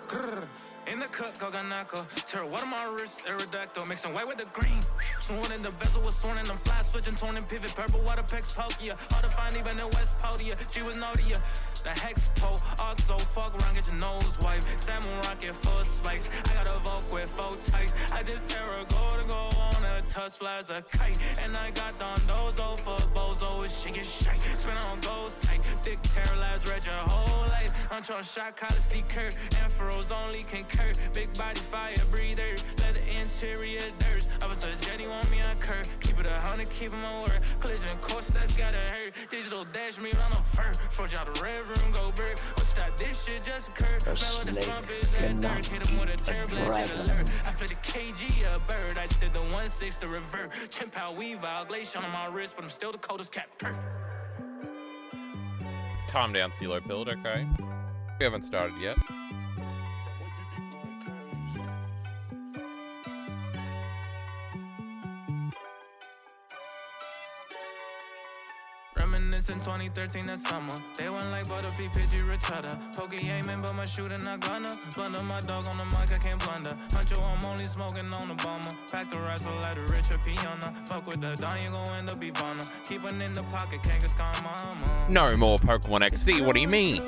Grrr. In the cup, Goganako. Tear one of my wrists, Aerodactyl. Mixing white with the green. Sworn in the bezel was sworn in them fly switching, torn and pivot. Purple water pecs, Pokia. Hard to find even in West Podia. She was naughtier. The hex pole, Oxo, fuck around, get your nose wiped. Salmon rocket full spikes. I got a Volk with 4 tights. I just tear a go to go on a tuss flies a kite. And I got Don Dozo for Bozo. She get shite. Spin on goes tight. Thick terror lies, read your whole life. I'm trying shot, Colosty Kurt. Afros only concur. Big body fire breather. Let the interior dirt. I was a jetty, want me on curve. Keep it 100, keep it my word. Collision course, that's gotta hurt. Digital dash me on a fur. Forge out the red room, go bird. What's that? This shit just occurred. Mellow the slump is that dirt. Hit him with a tear blast, hit alert. I split a kg a bird. I just did the 1/6 to revert. Chimp out, weave out, glacier on my wrist, but I'm still the coldest cat. Calm down, CeeLo Pilled, okay? We haven't started yet. Reminiscing 2013 that summer. They went like Butterfly, Pidgey, Retada. Pokey aiming, but my shooter not gonna. Blunder my dog on the mic, I can't blunder. Huncho, I'm only smoking on the bomber. Pack the rifle like the Richard Piana. Fuck with the Don, you gon' end up Ivana. Keep it in the pocket, can't get scum, mama. No more Pokemon XD, what do you mean?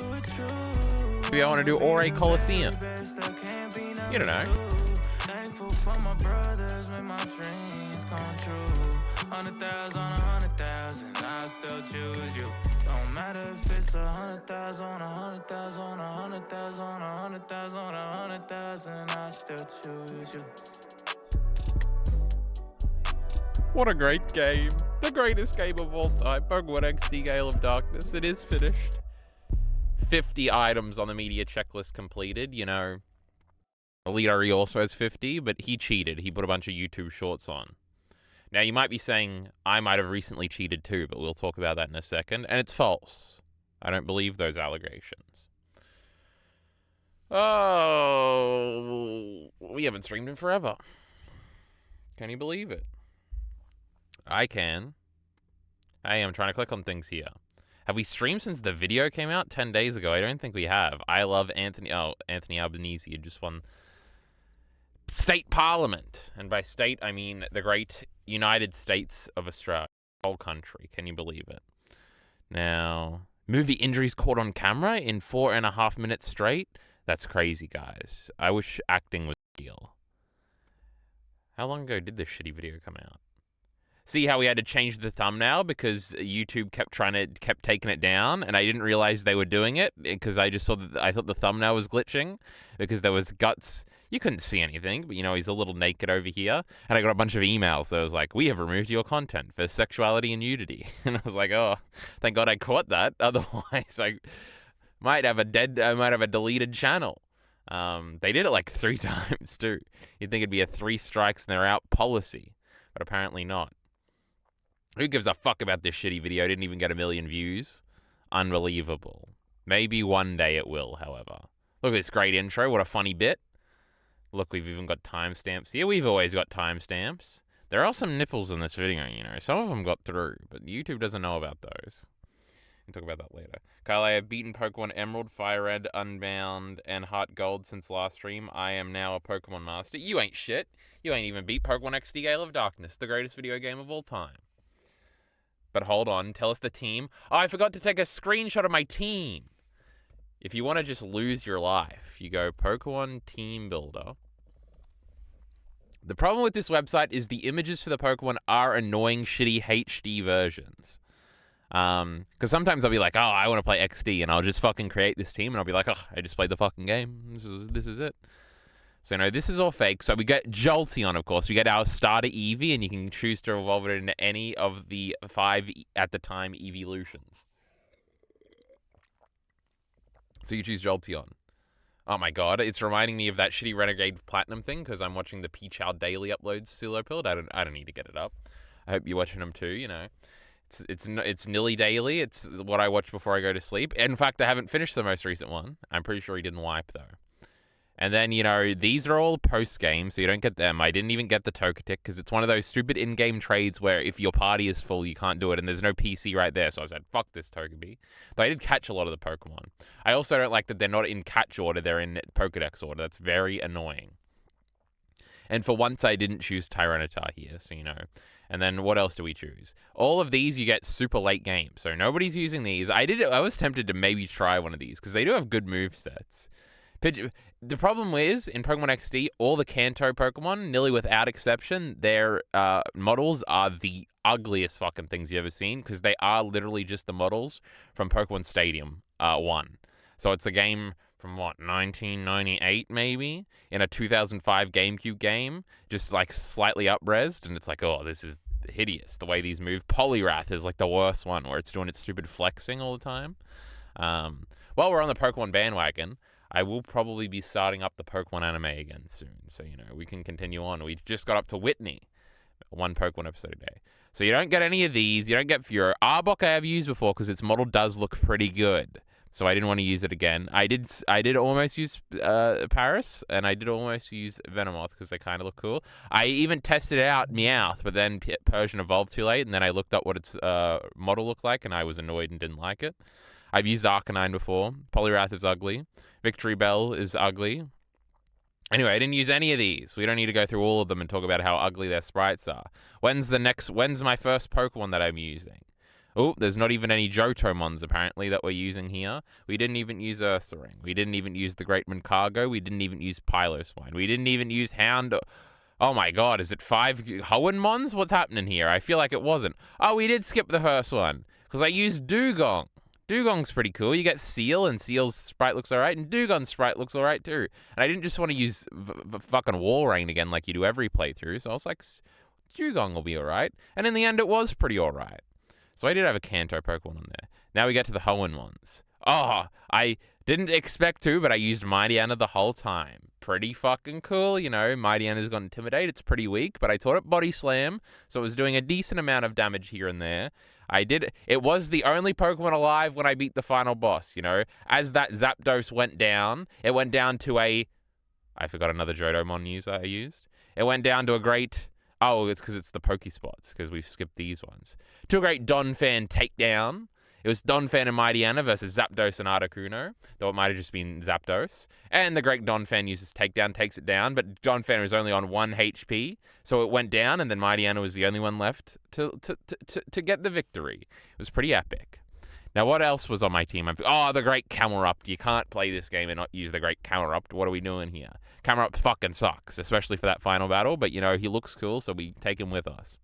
Maybe I want to do Ore Coliseum. You don't know. Thankful for my brothers, make my dreams come true. 100,000 on 100,000, I still choose you. Don't matter if it's 100,000 on 100,000 on 100,000 on 100,000 on 100,000, I still choose you. What a great game. The greatest game of all time. Pokemon XD Gale of Darkness. It is finished. 50 items on the media checklist completed. You know, Elite also has 50, but he cheated. He put a bunch of YouTube shorts on. Now, you might be saying, I might have recently cheated too, but we'll talk about that in a second. And it's false. I don't believe those allegations. Oh, we haven't streamed in forever. Can you believe it? I can. Hey, I'm trying to click on things here. Have we streamed since the video came out 10 days ago? I don't think we have. I love Anthony. Oh, Anthony Albanese just won state parliament. And by state, I mean the great United States of Australia. Whole country. Can you believe it? Now, movie injuries caught on camera in 4.5 minutes straight? That's crazy, guys. I wish acting was real. How long ago did this shitty video come out? See how we had to change the thumbnail because YouTube kept taking it down, and I didn't realize they were doing it because I just saw that I thought the thumbnail was glitching because there was guts. You couldn't see anything, but you know he's a little naked over here, and I got a bunch of emails that was like, "We have removed your content for sexuality and nudity," and I was like, "Oh, thank God I caught that. Otherwise, I might have a deleted channel." They did it like 3 times too. You'd think it'd be a 3 strikes and they're out policy, but apparently not. Who gives a fuck about this shitty video? Didn't even get 1 million views. Unbelievable. Maybe one day it will, however. Look at this great intro. What a funny bit. Look, we've even got timestamps here. We've always got timestamps. There are some nipples in this video, you know. Some of them got through, but YouTube doesn't know about those. We'll talk about that later. Kyle, I have beaten Pokemon Emerald, Fire Red, Unbound, and Heart Gold since last stream. I am now a Pokemon Master. You ain't shit. You ain't even beat Pokemon XD Gale of Darkness, the greatest video game of all time. But hold on, tell us the team. Oh, I forgot to take a screenshot of my team. If you want to just lose your life, you go Pokemon Team Builder. The problem with this website is the images for the Pokemon are annoying, shitty HD versions. Because sometimes I'll be like, oh, I want to play XD, and I'll just fucking create this team, and I'll be like, oh, I just played the fucking game. This is it. So, no, this is all fake. So we get Jolteon, of course. We get our starter Eevee, and you can choose to evolve it into any of the 5, at the time, evolutions. So you choose Jolteon. Oh my god, it's reminding me of that shitty Renegade Platinum thing, because I'm watching the Peachow daily uploads, CeeLo Pilled. I don't need to get it up. I hope you're watching them too, you know. It's nearly daily. It's what I watch before I go to sleep. In fact, I haven't finished the most recent one. I'm pretty sure he didn't wipe, though. And then, you know, these are all post-game, so you don't get them. I didn't even get the Togetic because it's one of those stupid in-game trades where if your party is full, you can't do it, and there's no PC right there. So I said, fuck this Togepi. But I did catch a lot of the Pokemon. I also don't like that they're not in catch order, they're in Pokedex order. That's very annoying. And for once, I didn't choose Tyranitar here, so you know. And then what else do we choose? All of these you get super late game, so nobody's using these. I was tempted to maybe try one of these because they do have good movesets. The problem is, in Pokemon XD, all the Kanto Pokemon, nearly without exception, their models are the ugliest fucking things you've ever seen because they are literally just the models from Pokemon Stadium 1. So it's a game from, 1998 maybe? In a 2005 GameCube game, just like slightly up-resed, and it's like, oh, this is hideous, the way these move. Poliwrath is like the worst one, where it's doing its stupid flexing all the time. While we're on the Pokemon bandwagon, I will probably be starting up the Pokemon anime again soon, so, you know, we can continue on. We just got up to Whitney, one Pokemon episode a day. So you don't get any of these, you don't get Furor. Arbok I have used before because its model does look pretty good, so I didn't want to use it again. I did almost use Paris, and I did almost use Venomoth because they kind of look cool. I even tested out Meowth, but then Persian evolved too late, and then I looked up what its model looked like, and I was annoyed and didn't like it. I've used Arcanine before. Poliwrath is ugly. Victory Bell is ugly. Anyway, I didn't use any of these. We don't need to go through all of them and talk about how ugly their sprites are. When's my first Pokemon that I'm using? Oh, there's not even any Johtomons, apparently, that we're using here. We didn't even use Ursaring. We didn't even use the Great Moncargo. We didn't even use Piloswine. We didn't even use Hound. Oh my god, is it 5 Hoenmons? What's happening here? I feel like it wasn't. Oh, we did skip the first one, because I used Dugong. Dugong's pretty cool. You get Seal, and Seal's sprite looks alright, and Dugong's sprite looks alright too. And I didn't just want to use fucking Walrein again like you do every playthrough, so I was like, Dugong will be alright. And in the end, it was pretty alright. So I did have a Kanto Pokemon on there. Now we get to the Hoenmons. Oh, I didn't expect to, but I used Mightyena the whole time. Pretty fucking cool, you know. Mightyena's got Intimidate. It's pretty weak, but I taught it Body Slam, so it was doing a decent amount of damage here and there. It was the only Pokemon alive when I beat the final boss, you know. As that Zapdos went down, it went down to I forgot another Johtomon user I used. It went down to a great, it's because it's the Pokespots, because we've skipped these ones. To a great Donphan takedown. It was Donphan and Mightyena versus Zapdos and Articuno, though it might have just been Zapdos. And the great Donphan uses Takedown, takes it down, but Donphan was only on 1 HP, so it went down, and then Mightyena was the only one left to get the victory. It was pretty epic. Now, what else was on my team? The great Camerupt. You can't play this game and not use the great Camerupt. What are we doing here? Camerupt fucking sucks, especially for that final battle, but, you know, he looks cool, so we take him with us.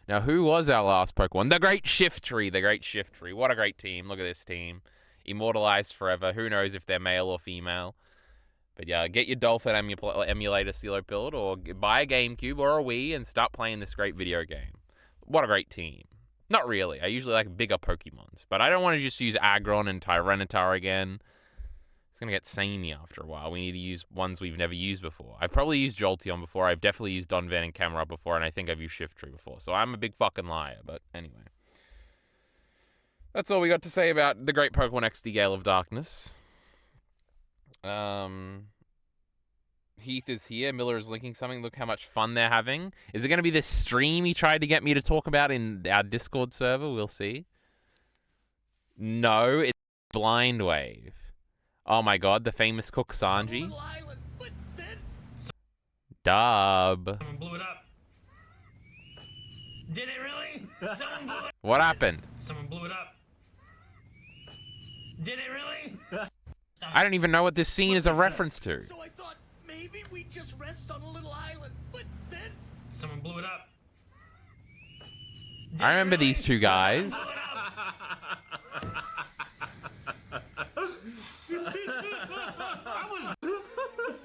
Now, who was our last Pokemon? The Great Shiftry. The Great Shiftry. What a great team. Look at this team. Immortalized forever. Who knows if they're male or female. But yeah, get your Dolphin emulator Silopill or buy a GameCube or a Wii and start playing this great video game. What a great team. Not really. I usually like bigger Pokemons. But I don't want to just use Aggron and Tyranitar again. It's going to get samey after a while. We need to use ones we've never used before. I've probably used Jolteon before. I've definitely used Donphan and Camerupt before, and I think I've used Shiftry before. So I'm a big fucking liar, but anyway. That's all we got to say about the great Pokemon XD Gale of Darkness. Heath is here. Miller is linking something. Look how much fun they're having. Is it going to be this stream he tried to get me to talk about in our Discord server? We'll see. No, it's Blind Wave. Oh my god, the famous cook Sanji. Dub. Someone blew it up. Did it really? Someone blew it. What happened? Someone blew it up. Did it really? I don't even know what this scene is a reference to. So I thought maybe we'd just rest on a little island, but then Someone blew it up. I remember these two guys.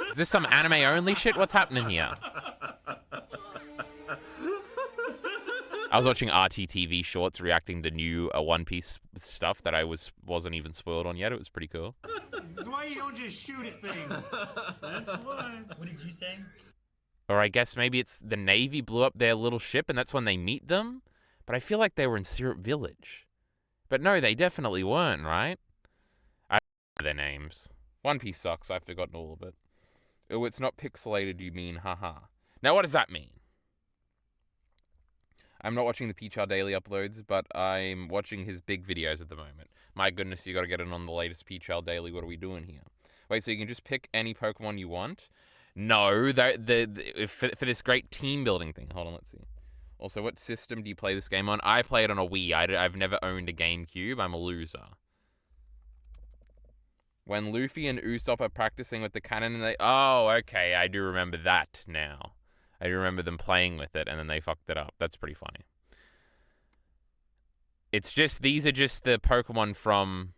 Is this some anime only shit? What's happening here? I was watching RTTV shorts reacting to new One Piece stuff that I wasn't even spoiled on yet. It was pretty cool. that's why you don't just shoot at things. That's why. What did you say? Or I guess maybe it's the Navy blew up their little ship and that's when they meet them? But I feel like they were in Syrup Village. But no, they definitely weren't, right? I don't know their names. One Piece sucks. I've forgotten all of it. Oh, it's not pixelated, you mean? Haha. Now, what does that mean? I'm not watching the Peachar daily uploads, but I'm watching his big videos at the moment. My goodness, you gotta get in on the latest Peachar daily. What are we doing here? Wait, so you can just pick any Pokemon you want? No, for this great team building thing. Hold on, let's see. Also, what system do you play this game on? I play it on a Wii. I've never owned a GameCube. I'm a loser. When Luffy and Usopp are practicing with the cannon and they... Oh, okay, I do remember that now. I do remember them playing with it and then they fucked it up. That's pretty funny. It's just... These are just the Pokemon from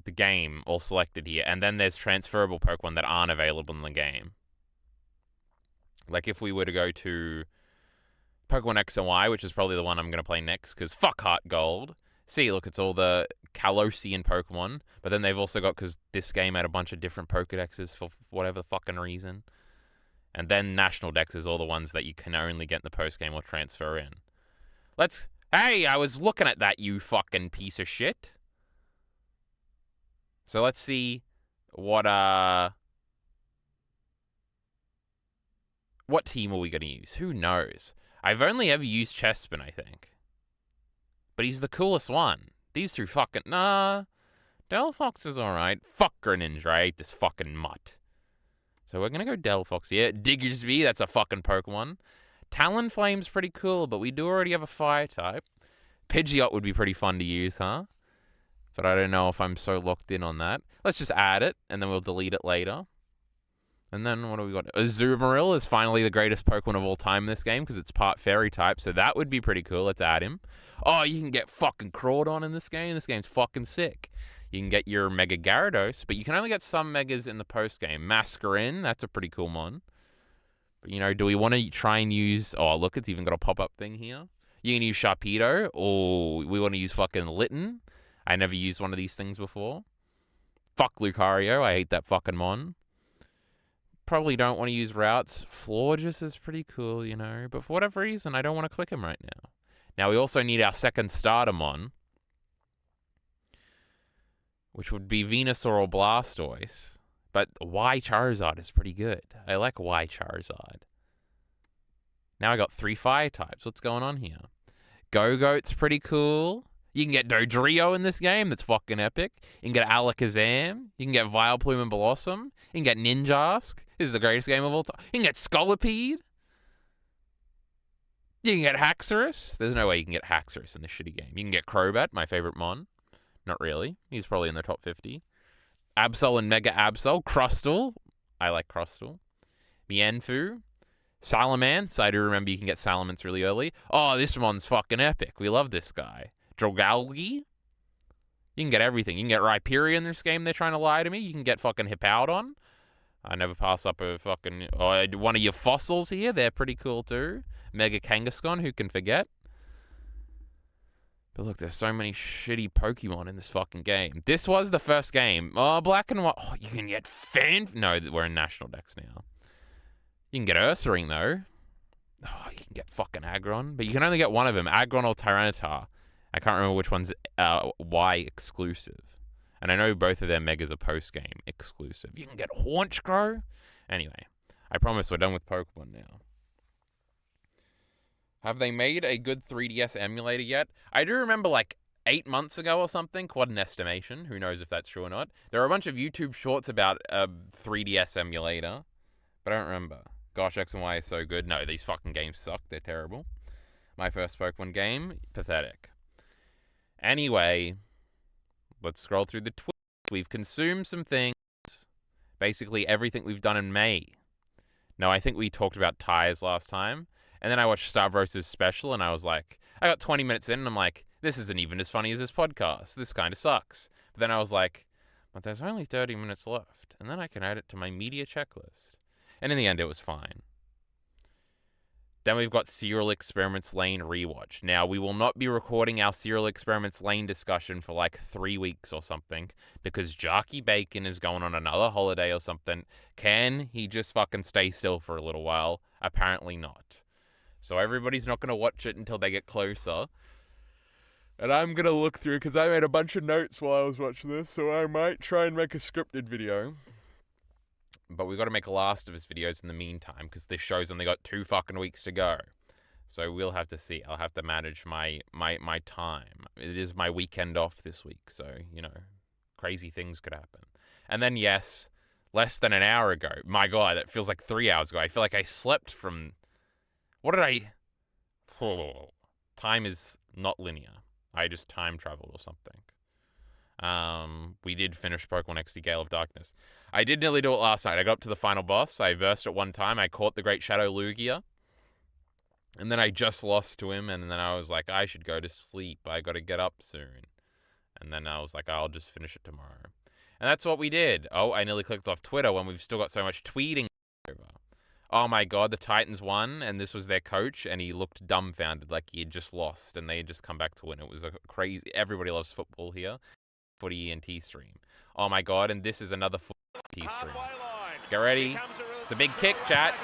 the game all selected here. And then there's transferable Pokemon that aren't available in the game. Like if we were to go to Pokemon X and Y, which is probably the one I'm going to play next, because fuck Heart Gold. See, look, it's all the Kalosian Pokemon, but then they've also got, because this game had a bunch of different Pokedexes for whatever fucking reason. And then National Dex is all the ones that you can only get in the post-game or transfer in. Hey, I was looking at that, you fucking piece of shit. So let's see what team are we going to use? Who knows? I've only ever used Chespin, I think. But he's the coolest one. These two fucking... Nah. Delphox is alright. Fuck Greninja. I hate this fucking mutt. So we're gonna go Delphox here. Diggersby, that's a fucking Pokemon. Talonflame's pretty cool, but we do already have a fire type. Pidgeot would be pretty fun to use, huh? But I don't know if I'm so locked in on that. Let's just add it, and then we'll delete it later. And then what do we got? Azumarill is finally the greatest Pokemon of all time in this game because it's part fairy type, so that would be pretty cool. Let's add him. Oh, you can get fucking Crawdon in this game. This game's fucking sick. You can get your Mega Gyarados, but you can only get some Megas in the post-game. Masquerain, that's a pretty cool one. But, you know, do we want to try and use... Oh, look, it's even got a pop-up thing here. You can use Sharpedo. Oh, we want to use fucking Litten. I never used one of these things before. Fuck Lucario. I hate that fucking mon. Probably don't want to use routes. Florges is pretty cool, you know. But for whatever reason, I don't want to click him right now. Now, we also need our second Startermon, which would be Venusaur or Blastoise. But Y Charizard is pretty good. I like Y Charizard. Now I got 3 fire types. What's going on here? Go-Goat's pretty cool. You can get Dodrio in this game. That's fucking epic. You can get Alakazam. You can get Vileplume and Blossom. You can get Ninjask. This is the greatest game of all time. You can get Scolipede. You can get Haxorus. There's no way you can get Haxorus in this shitty game. You can get Crobat, my favorite mon. Not really. He's probably in the top 50. Absol and Mega Absol. Crustle. I like Crustle. Mienfoo. Salamence. I do remember you can get Salamence really early. Oh, this mon's fucking epic. We love this guy. Drogalgi. You can get everything. You can get Rhyperior in this game. They're trying to lie to me. You can get fucking Hippowdon. I never pass up a fucking... Oh, one of your fossils here. They're pretty cool too. Mega Kangaskhan. Who can forget? But look, there's so many shitty Pokemon in this fucking game. This was the first game. Oh, Black and White. Oh, you can get No, we're in National Dex now. You can get Ursaring, though. Oh, you can get fucking Aggron. But you can only get one of them. Aggron or Tyranitar. I can't remember which one's Y exclusive. And I know both of their Megas are post-game exclusive. You can get Haunchcrow. Anyway, I promise we're done with Pokemon now. Have they made a good 3DS emulator yet? I do remember like 8 months ago or something, quite an estimation. Who knows if that's true or not. There are a bunch of YouTube shorts about a 3DS emulator, but I don't remember. Gosh, X and Y is so good. No, these fucking games suck. They're terrible. My first Pokemon game, pathetic. Anyway, let's scroll through the tweets. We've consumed some things. Basically everything we've done in May. No, I think we talked about tires last time. And then I watched Stavros' special, and I was like, I got 20 minutes in, and I'm like, this isn't even as funny as this podcast. This kind of sucks. But then I was like, but there's only 30 minutes left, and then I can add it to my media checklist. And in the end, it was fine. Then we've got Serial Experiments Lane rewatch. Now, we will not be recording our Serial Experiments Lane discussion for like 3 weeks or something, because Jarky Bacon is going on another holiday or something. Can he just fucking stay still for a little while? Apparently not. So everybody's not going to watch it until they get closer. And I'm going to look through, because I made a bunch of notes while I was watching this, so I might try and make a scripted video. But we've got to make a Last of Us videos in the meantime, because this show's only got 2 fucking weeks to go. So we'll have to see. I'll have to manage my time. It is my weekend off this week, so, you know, crazy things could happen. And then, yes, less than an hour ago. My God, that feels like 3 hours ago. I feel like I slept from... What did I... Time is not linear. I just time traveled or something. We did finish Pokemon XD Gale of Darkness. I did nearly do it last night. I got up to the final boss. I versed it one time. I caught the Great Shadow Lugia. And then I just lost to him. And then I was like, I should go to sleep. I got to get up soon. And then I was like, I'll just finish it tomorrow. And that's what we did. Oh, I nearly clicked off Twitter when we've still got so much tweeting over. Oh my God, the Titans won, and this was their coach, and he looked dumbfounded like he had just lost, and they had just come back to win. It was a crazy... Everybody loves football here. Footy ENT stream. Oh my God, and this is another Footy ENT stream. Get ready. It's a big kick, chat.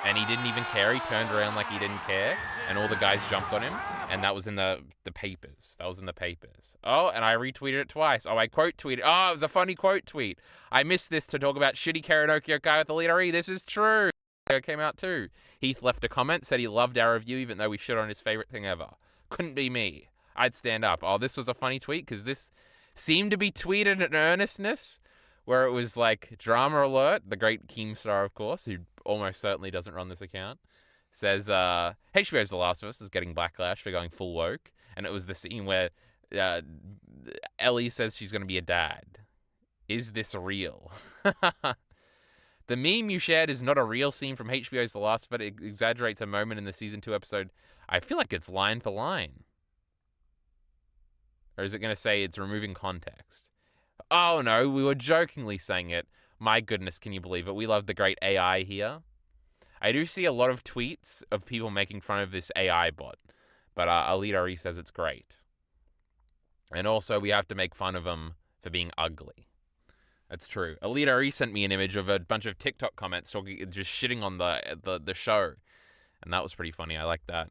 And he didn't even care. He turned around like he didn't care, and all the guys jumped on him, and that was in the papers. That was in the papers. Oh, and I retweeted it twice. Oh, I quote tweeted. Oh, it was a funny quote tweet. I missed this to talk about shitty karaoke guy with the leader E. This is true. It came out too. Heath left a comment, said he loved our review, even though we shit on his favorite thing ever. Couldn't be me. I'd stand up. Oh, this was a funny tweet, because this seemed to be tweeted in earnestness, where it was like, drama alert, the great Keemstar, of course, who almost certainly doesn't run this account, says, HBO's The Last of Us is getting backlash for going full woke. And it was the scene where Ellie says she's going to be a dad. Is this real? The meme you shared is not a real scene from HBO's The Last of Us. It exaggerates a moment in the season 2 episode. I feel like it's line for line. Or is it going to say it's removing context? Oh no, we were jokingly saying it. My goodness, can you believe it? We love the great AI here. I do see a lot of tweets of people making fun of this AI bot, but Alita Re says it's great. And also, we have to make fun of him for being ugly. That's true. Alita Re sent me an image of a bunch of TikTok comments talking, just shitting on the show, and that was pretty funny. I like that.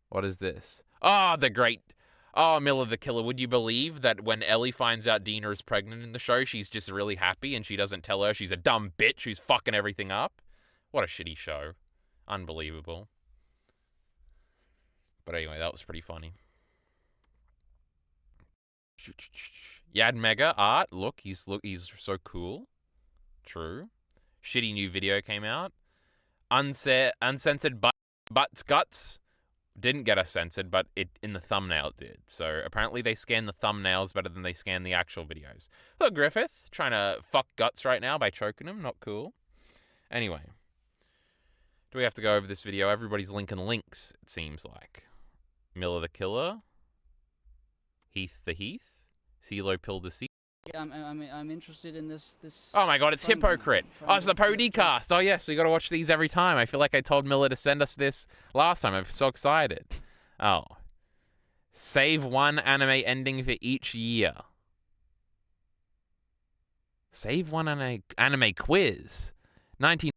What is this? Oh, the great... Oh, Miller the Killer, would you believe that when Ellie finds out Dina is pregnant in the show, she's just really happy and she doesn't tell her she's a dumb bitch who's fucking everything up? What a shitty show. Unbelievable. But anyway, that was pretty funny. Yad Mega art. Look, he's so cool. True. Shitty new video came out. Uncensored butts guts. Didn't get us censored, but it in the thumbnail did. So apparently they scan the thumbnails better than they scan the actual videos. Look, Griffith, trying to fuck Guts right now by choking him. Not cool. Anyway. Do we have to go over this video? Everybody's linking links, it seems like. Miller the Killer. Heath the Heath. CeeLo Pill the C. Yeah, I'm interested in this. Oh my God, it's Hypocrite. Oh, it's the Podcast. Oh yes, we got to watch these every time. I feel like I told Miller to send us this last time. I'm so excited. Oh, save one anime ending for each year. Save one anime quiz. 19.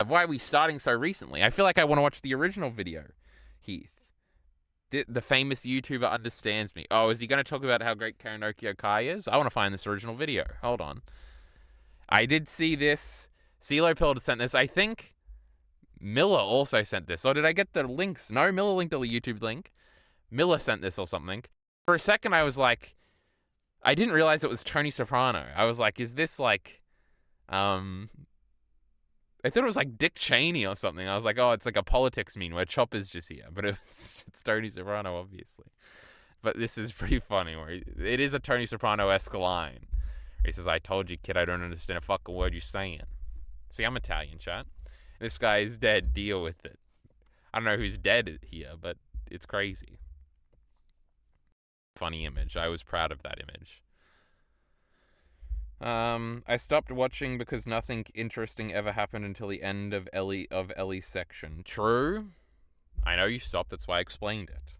Why are we starting so recently? I feel like I want to watch the original video. Heath. The famous YouTuber understands me. Oh, is he going to talk about how great Karanokio Kai is? I want to find this original video. Hold on. I did see this. CeeLo Pill sent this. I think Miller also sent this. Or did I get the links? No, Miller linked the YouTube link. Miller sent this or something. For a second, I was like... I didn't realize it was Tony Soprano. I was like, is this like... I thought it was like Dick Cheney or something. I was like, oh, it's like a politics meme where Chopper's just here. But it's Tony Soprano, obviously. But this is pretty funny. Where it is a Tony Soprano-esque line. He says, I told you, kid, I don't understand a fucking word you're saying. See, I'm Italian, chat. This guy is dead. Deal with it. I don't know who's dead here, but it's crazy. Funny image. I was proud of that image. I stopped watching because nothing interesting ever happened until the end of Ellie's section. True. I know you stopped, that's why I explained it.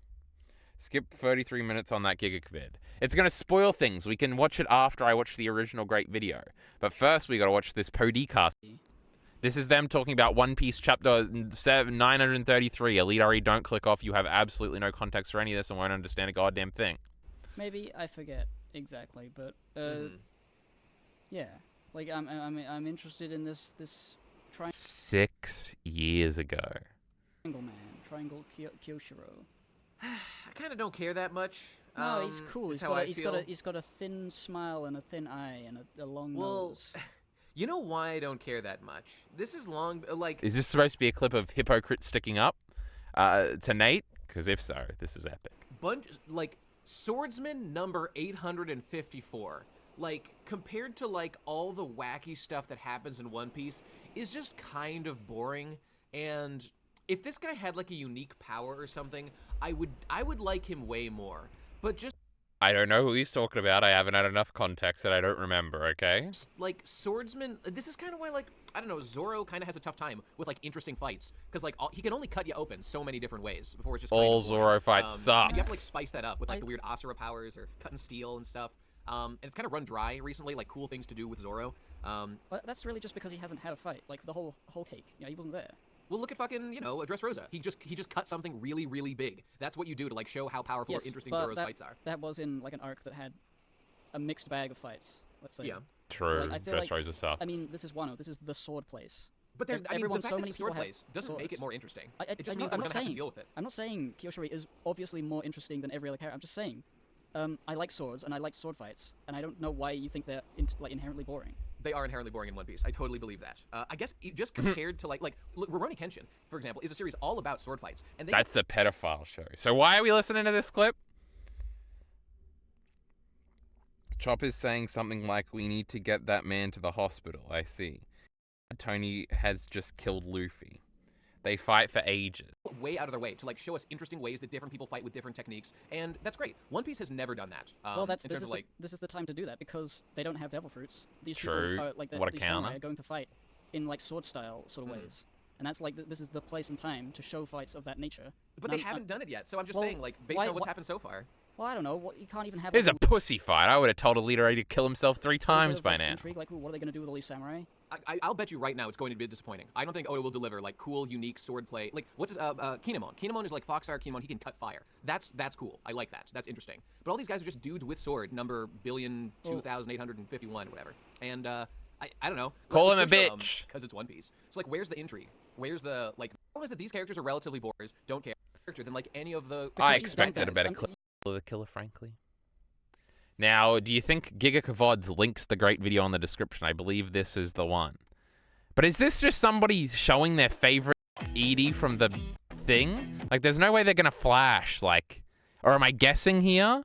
Skip 33 minutes on that gigabit. It's gonna spoil things. We can watch it after I watch the original great video. But first we gotta watch this Podcast. This is them talking about One Piece chapter 933. Elite RE, don't click off. You have absolutely no context for any of this and won't understand a goddamn thing. Maybe I forget exactly, but yeah, like I'm interested in this triangle 6 years ago. man, Triangle Kyoshiro. I kind of don't care that much. No, he's cool. is He's how got I a, he's feel. got a he's got a thin smile and a thin eye and a long Well, nose. you know why I don't care that much? This is long, like... Is this supposed to be a clip of Hypocrite sticking up to Nate? Because if so, this is epic. Like, Swordsman number 854, like, compared to, like, all the wacky stuff that happens in One Piece, is just kind of boring, and if this guy had, like, a unique power or something, I would like him way more, but just... I don't know who he's talking about. I haven't had enough context that I don't remember, okay? Like, Swordsman, this is kind of why, like, I don't know, Zoro kind of has a tough time with, like, interesting fights. Because, like, he can only cut you open so many different ways before it's just All kind of Zoro fights suck. And you have to, like, spice that up with, like, the weird Asura powers or cutting steel and stuff. And it's kind of run dry recently, like, cool things to do with Zoro. But that's really just because he hasn't had a fight. Like the whole cake, you know, he wasn't there. Well, look at fucking, you know, Dressrosa. He just cut something really, really big. That's what you do to, like, show how powerful or interesting but Zoro's that, fights are. That was in like an arc that had a mixed bag of fights. Let's say. Yeah. True. Like, I feel like- Dressrosa sucks. I mean, this is Wano. This is the sword place. But there, I mean, the everyone- fact so that many it's a sword people have place doesn't make it swords. more interesting. I It just know, means that I'm we're not gonna have to saying- deal with it. I'm not saying Kyoshiro is obviously more interesting than every other character. I'm just saying, I like swords and I like sword fights, and I don't know why you think they're like inherently boring. They are inherently boring in One Piece. I totally believe that. I guess just compared to like look, Rurouni Kenshin, for example, is a series all about sword fights, and they That's a pedophile show. So why are we listening to this clip? Chopper's saying something like, we need to get that man to the hospital. I see. Tony has just killed Luffy. They fight for ages. way out of their way to like show us interesting ways that different people fight with different techniques, and that's great. One Piece has never done that. Well, in terms of like this is the time to do that because they don't have devil fruits. These True. people are like What a these samurai counter. are going to fight in like sword style sort of ways, and that's like this is the place and time to show fights of that nature. but And they haven't done it yet. So I'm just well, saying, like, based why- on what's why- happened so far, Well, I don't know. What you can't even have. It was a like, pussy fight. I would have told a leader to kill himself 3 a bit times of, by like, now. Intrigue, like, ooh, what are they going to do with all these samurai? I'll bet you right now it's going to be disappointing. I don't think Oda will deliver like cool, unique sword play. Like what's his, Kinemon? Kinemon is like Foxfire Kinemon. He can cut fire. That's cool. I like that. That's interesting. But all these guys are just dudes with sword, number 1,000,000,2,851, whatever. And I don't know. Call him a bitch. Because it's One Piece. So like, where's the intrigue? Where's the like? The problem is that these characters are relatively boring. Don't care than like any of the. I Because he's done expected a that. better clip of the killer, frankly. Now, do you think Giga Kavod's links the great video in the description? I believe this is the one. But is this just somebody showing their favorite Edie from the thing? Like, there's no way they're gonna flash, like... Or am I guessing here?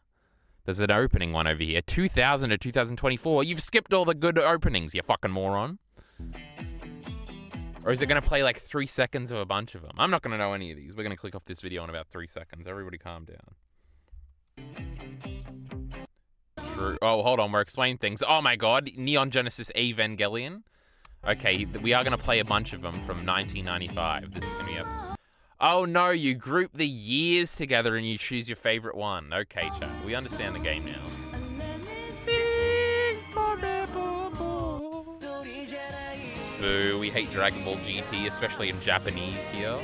There's an opening one over here. 2000 to 2024. You've skipped all the good openings, you fucking moron. Or is it gonna play, like, 3 seconds of a bunch of them? I'm not gonna know any of these. We're gonna click off this video in about 3 seconds. Everybody calm down. True. Oh, hold on. We're explaining things. Oh, my God. Neon Genesis Evangelion. Okay, we are going to play a bunch of them from 1995. This is going to be a... Oh, no. You group the years together and you choose your favorite one. Okay, chat. We understand the game now. Boo. We hate Dragon Ball GT, especially in Japanese here.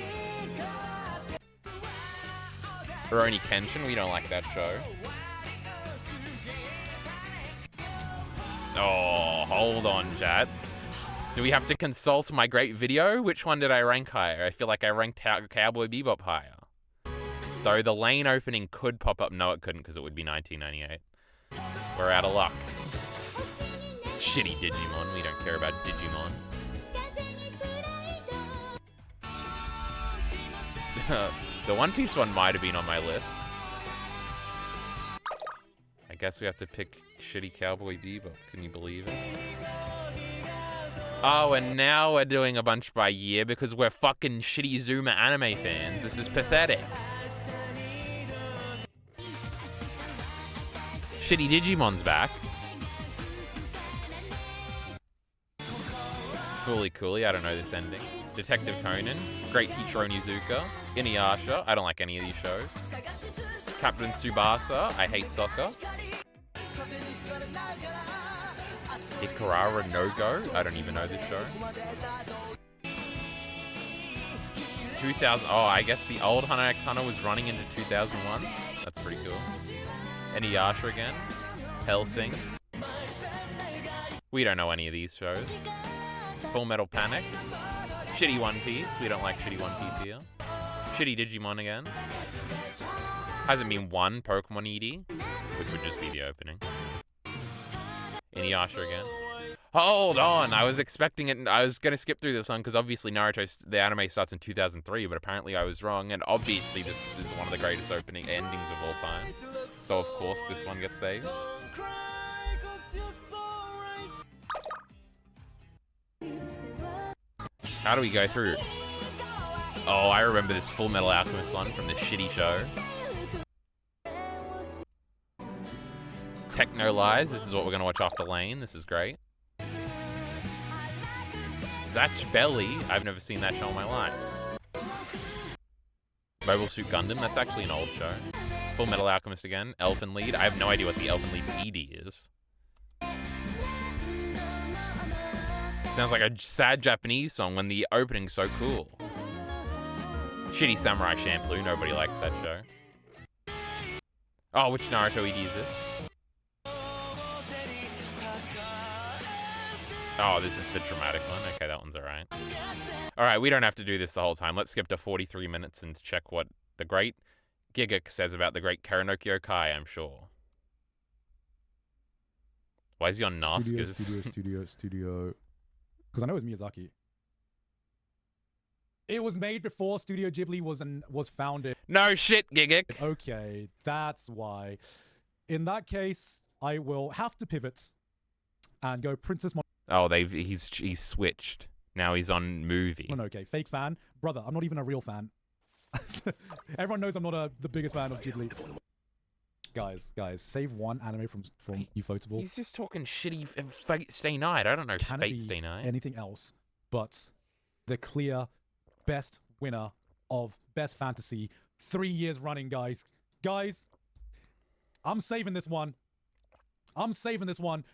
Rurouni Kenshin. We don't like that show. Oh, hold on, chat. Do we have to consult my great video? Which one did I rank higher? I feel like I ranked Cowboy Bebop higher. Though the lane opening could pop up. No, it couldn't because it would be 1998. We're out of luck. Shitty Digimon. We don't care about Digimon. The One Piece one might have been on my list. I guess we have to pick shitty Cowboy Bebop. Can you believe it? Oh, and now we're doing a bunch by year because we're fucking shitty Zuma anime fans. This is pathetic. Shitty Digimon's back. Fully Cooley, I don't know this ending. Detective Conan, Great Teacher Onizuka, Inuyasha, I don't like any of these shows. Captain Tsubasa, I hate soccer. Ikarara no Go, I don't even know this show. 2000. Oh, I guess the old Hunter x Hunter was running into 2001. That's pretty cool. Inuyasha again. Hellsing. We don't know any of these shows. Full Metal Panic. Shitty One Piece. We don't like shitty One Piece here. Shitty Digimon again. Hasn't been one Pokemon ED, which would just be the opening. Inuyasha again. Hold on, I was expecting it. I was gonna skip through this one because obviously Naruto, the anime starts in 2003, but apparently I was wrong. And obviously this is one of the greatest opening endings of all time. So of course this one gets saved. How do we go through? Oh, I remember this Full Metal Alchemist one from this shitty show. Techno Lies, this is what we're gonna watch off the lane. This is great. Zatch Belly, I've never seen that show in my life. Mobile Suit Gundam, that's actually an old show. Full Metal Alchemist again. Elfen Lied, I have no idea what the Elfen Lied ED is. Sounds like a sad Japanese song when the opening's so cool. Shitty Samurai Champloo, nobody likes that show. Oh, which Naruto ED is this? Oh, this is the dramatic one. Okay, that one's alright. Alright, we don't have to do this the whole time. Let's skip to 43 minutes and check what the great Gigak says about the great Karanokyo Kai, I'm sure. Why is he on Nascas? Studio. Because I know it was Miyazaki. It was made before Studio Ghibli was founded. No shit, Gigak. Okay, that's why. In that case, I will have to pivot and go Princess Mononoke. Oh, he's switched. Now he's on movie. Okay, fake fan. Brother, I'm not even a real fan. Everyone knows I'm not the biggest fan of Ghibli. Guys, save one anime from Ufotable. He's just talking shitty Fate Stay Night. I don't know Can Fate Stay Night. Anything else but the clear best winner of Best Fantasy 3 years running, guys. Guys, I'm saving this one.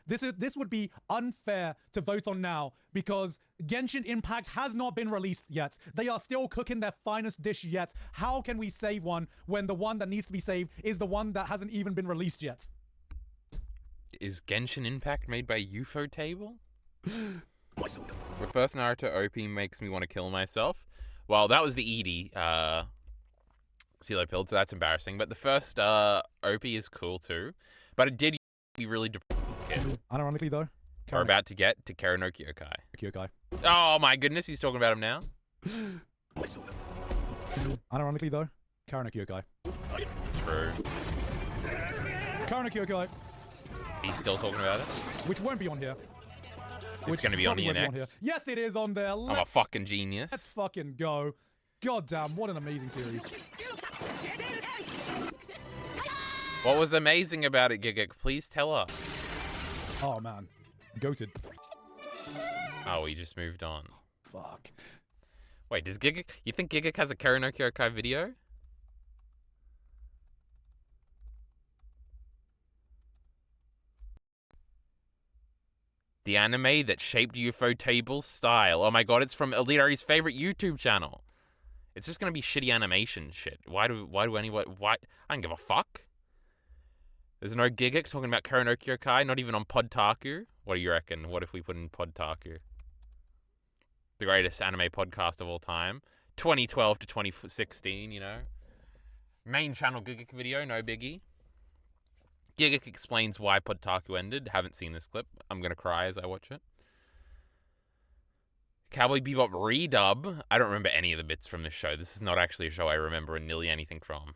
This would be unfair to vote on now because Genshin Impact has not been released yet. They are still cooking their finest dish yet. How can we save one when the one that needs to be saved is the one that hasn't even been released yet? Is Genshin Impact made by Ufotable? Reverse Naruto OP makes me want to kill myself. Well, that was the ED, CeeLo Pilled, so that's embarrassing. But the first OP is cool too. But it did be really depressing. Unironically though, we're about to get to Karanokyo Kai. Kyokai. Oh my goodness, he's talking about him now. Unironically though, Karanokyo. True. Karanokyo, He's still talking about it. which won't be on here. It's going to be on probably won't be ENX. Yes, it is on there. I'm a fucking genius. Let's fucking go. God damn, what an amazing series. What was amazing about it, Gigak? Please tell us. Oh man, goated. Oh, we just moved on. Fuck. Wait, does Gigak... You think Gigak has a Karanokyo Kai video? The anime that shaped Ufotable's style. Oh my god, it's from Elitari's favorite YouTube channel. It's just gonna be shitty animation shit. Why do anyone... Why? I don't give a fuck. There's no Gigak talking about Karanokyo Kai, not even on Podtaku. What do you reckon? What if we put in Podtaku? The greatest anime podcast of all time. 2012 to 2016, you know. Main channel Gigak video, no biggie. Gigak explains why Podtaku ended. Haven't seen this clip. I'm gonna cry as I watch it. Cowboy Bebop redub. I don't remember any of the bits from this show. This is not actually a show I remember nearly anything from.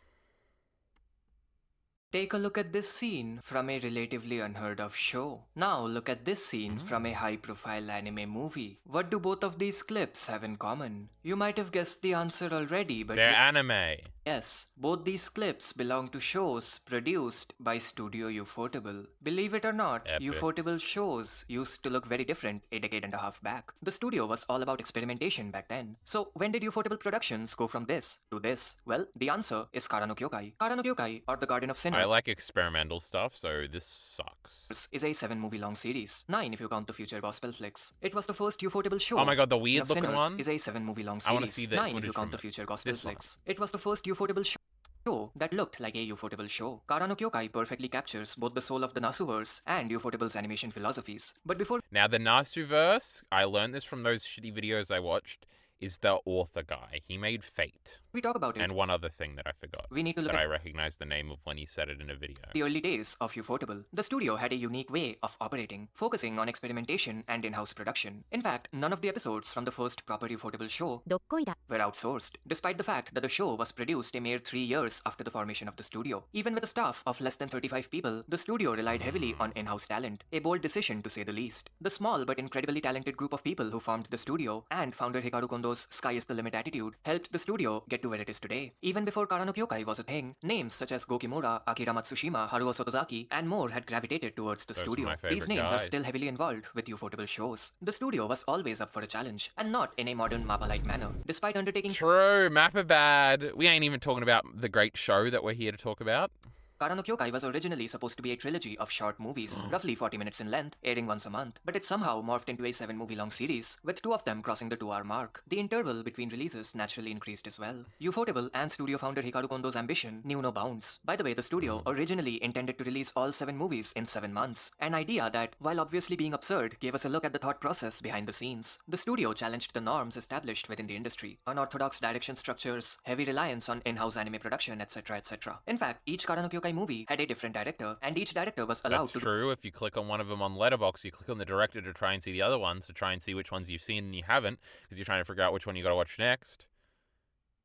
Take a look at this scene from a relatively unheard of show. Now look at this scene from a high-profile anime movie. What do both of these clips have in common? You might have guessed the answer already, but... They're anime. Yes, both these clips belong to shows produced by Studio Ufotable. Believe it or not, Epic. Ufotable shows used to look very different a decade and a half back. The studio was all about experimentation back then. So when did Ufotable Productions go from this to this? Well, the answer is Kara no Kyokai. Kara no Kyokai, or The Garden of Sinners, I like experimental stuff, so this sucks. is a 7-movie long series. 9 if you count the future gospel flicks. It was the first Ufotable show. Oh my god, the Garden weird of looking Sinners one? is a 7-movie long I wanna series. see the 9 if footage you count from the future gospel this one. flicks. It was the first Ufotable show that looked like a Ufotable show. Kara no Kyokai perfectly captures both the soul of the Nasuverse and Ufotable's animation philosophies. But before Now, the Nasuverse, I learned this from those shitty videos I watched, is the author guy. He made Fate. we talk about it, And one other thing that I forgot. we need to look That at I recognize the name of when he said it in a video. the early days of Ufotable. The studio had a unique way of operating, focusing on experimentation and in-house production. In fact, none of the episodes from the first proper Ufotable show どっこいだ were outsourced, despite the fact that the show was produced a mere 3 years after the formation of the studio. Even with a staff of less than 35 people, the studio relied heavily on in-house talent, a bold decision to say the least. The small but incredibly talented group of people who formed the studio and founder Hikaru Kondo's sky is the limit attitude helped the studio get to where it is today. Even before Kara no Kyokai was a thing, names such as Gokimura, Akira Matsushima, Haruo Sotozaki, and more had gravitated towards the Those are studio. my These favorite names are guys. still heavily involved with Ufotable shows. The studio was always up for a challenge, and not in a modern MAPPA-like manner. Despite undertaking True, Mappa Bad. We ain't even talking about the great show that we're here to talk about. Kara no Kyokai was originally supposed to be a trilogy of short movies, roughly 40 minutes in length, airing once a month, but it somehow morphed into a 7-movie long series, with 2 of them crossing the 2-hour mark. The interval between releases naturally increased as well. Ufotable and studio founder Hikaru Kondo's ambition knew no bounds. By the way, the studio originally intended to release all 7 movies in 7 months, an idea that, while obviously being absurd, gave us a look at the thought process behind the scenes. The studio challenged the norms established within the industry, unorthodox direction structures, heavy reliance on in-house anime production, etc. etc. In fact, each Kara no Kyokai movie had a different director, and each director was allowed That's to true. If you click on one of them on Letterboxd, you click on the director to try and see the other ones, to try and see which ones you've seen and you haven't, because you're trying to figure out which one you got to watch next.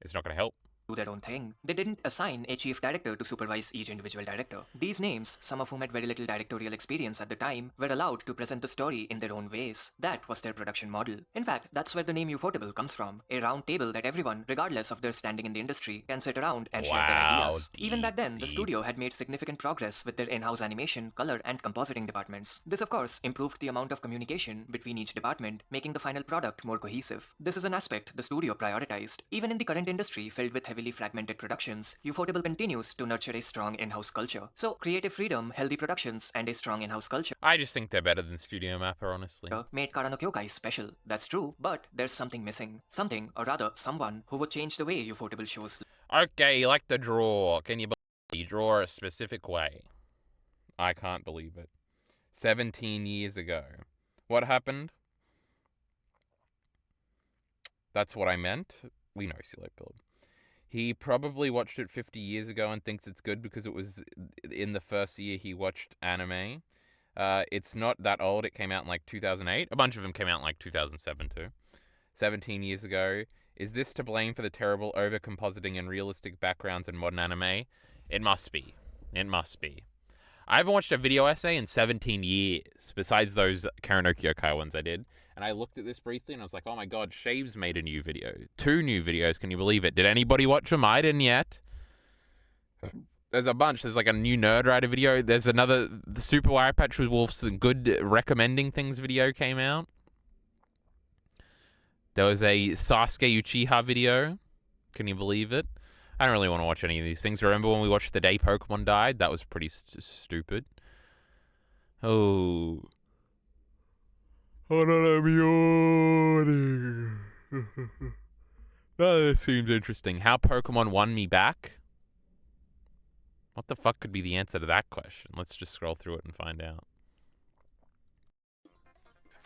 It's not going to help. do their own thing. They didn't assign a chief director to supervise each individual director. These names, some of whom had very little directorial experience at the time, were allowed to present the story in their own ways. That was their production model. In fact, that's where the name Ufotable comes from. A round table that everyone, regardless of their standing in the industry, can sit around and share their Wow, ideas. Even back then, the deep. studio had made significant progress with their in-house animation, color, and compositing departments. This, of course, improved the amount of communication between each department, making the final product more cohesive. This is an aspect the studio prioritized. Even in the current industry filled with heavily fragmented productions, Ufotable continues to nurture a strong in-house culture. So, creative freedom, healthy productions, and a strong in-house culture I just think they're better than Studio Mappa, honestly. made Kara no Kyokai special. That's true, but there's something missing. Something, or rather, someone who would change the way Ufotable shows Okay, you like the draw. Can you believe you draw a specific way? I can't believe it. 17 years ago. What happened? That's what I meant. We know Philip. He probably watched it 50 years ago and thinks it's good because it was in the first year he watched anime. It's not that old. It came out in like 2008. A bunch of them came out in like 2007 too. 17 years ago. Is this to blame for the terrible overcompositing and realistic backgrounds in modern anime? It must be. It must be. I haven't watched a video essay in 17 years, besides those Kara no Kyokai ones I did. And I looked at this briefly and I was like, oh my god, Shaves made a new video. 2 new videos, can you believe it? Did anybody watch them? I didn't yet. There's a bunch. There's like a new Nerd Rider video. There's another, the Super Wire Patch with Wolf's Good Recommending Things video came out. There was a Sasuke Uchiha video. Can you believe it? I don't really want to watch any of these things. Remember when we watched The Day Pokemon Died? That was pretty stupid. Oh. That seems interesting. How Pokemon won me back? What the fuck could be the answer to that question? Let's just scroll through it and find out.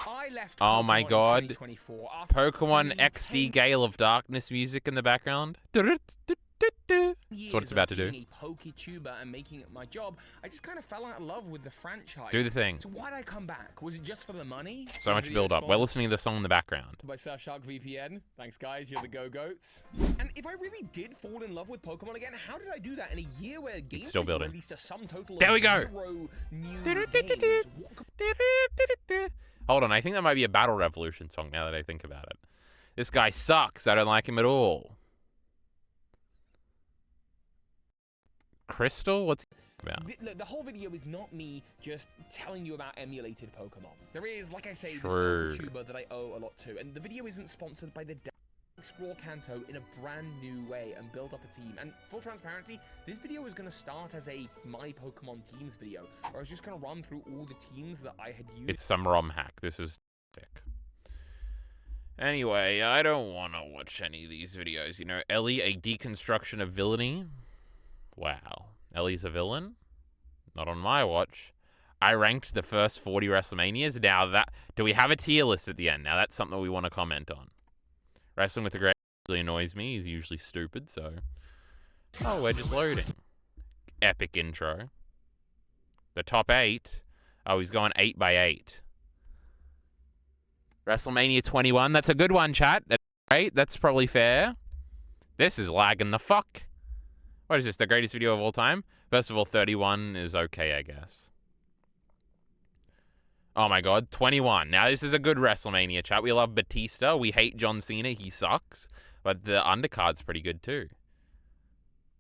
I left Oh my Pokemon in god. 2024 after Pokemon doing XD 10 Gale of Darkness music in the background. That's what it's about to do. Being a PokeTuber and making it my job, I just kind of fell out of love with the franchise. Do the thing. So why'd I come back? Was it just for the money? So Was much video build up. We're sponsored listening to the song in the background. by Surfshark VPN. Thanks, guys. You're the go-goats. And if I really did fall in love with Pokemon again, how did I do that in a year where Game still Freak building. released a sum total There of we go. 0 new games? What could Hold on, I think that might be a Battle Revolution song now that I think about it. This guy sucks. I don't like him at all. Crystal? What's he about? The whole video is not me just telling you about emulated Pokemon. There is, like I say, True. this PokeTuber that I owe a lot to, and the video isn't sponsored by the explore Kanto in a brand new way and build up a team. And full transparency, this video is going to start as a My Pokemon Teams video, where I was just going to run through all the teams that I had used. It's some ROM hack. This is sick. Anyway, I don't want to watch any of these videos. You know, Ellie, a deconstruction of villainy. Wow. Ellie's a villain? Not on my watch. I ranked the first 40 WrestleManias. Now that... Do we have a tier list at the end? Now that's something we want to comment on. Wrestling with the Great really annoys me. He's usually stupid, so... Oh, we're just loading. Epic intro. The top 8. Oh, he's going 8 by 8. WrestleMania 21. That's a good one, chat. That's great. That's probably fair. This is lagging the fuck. What is this? The greatest video of all time? First of all, 31 is okay, I guess. Oh my god, 21. Now this is a good WrestleMania, chat. We love Batista. We hate John Cena. He sucks. But the undercard's pretty good too.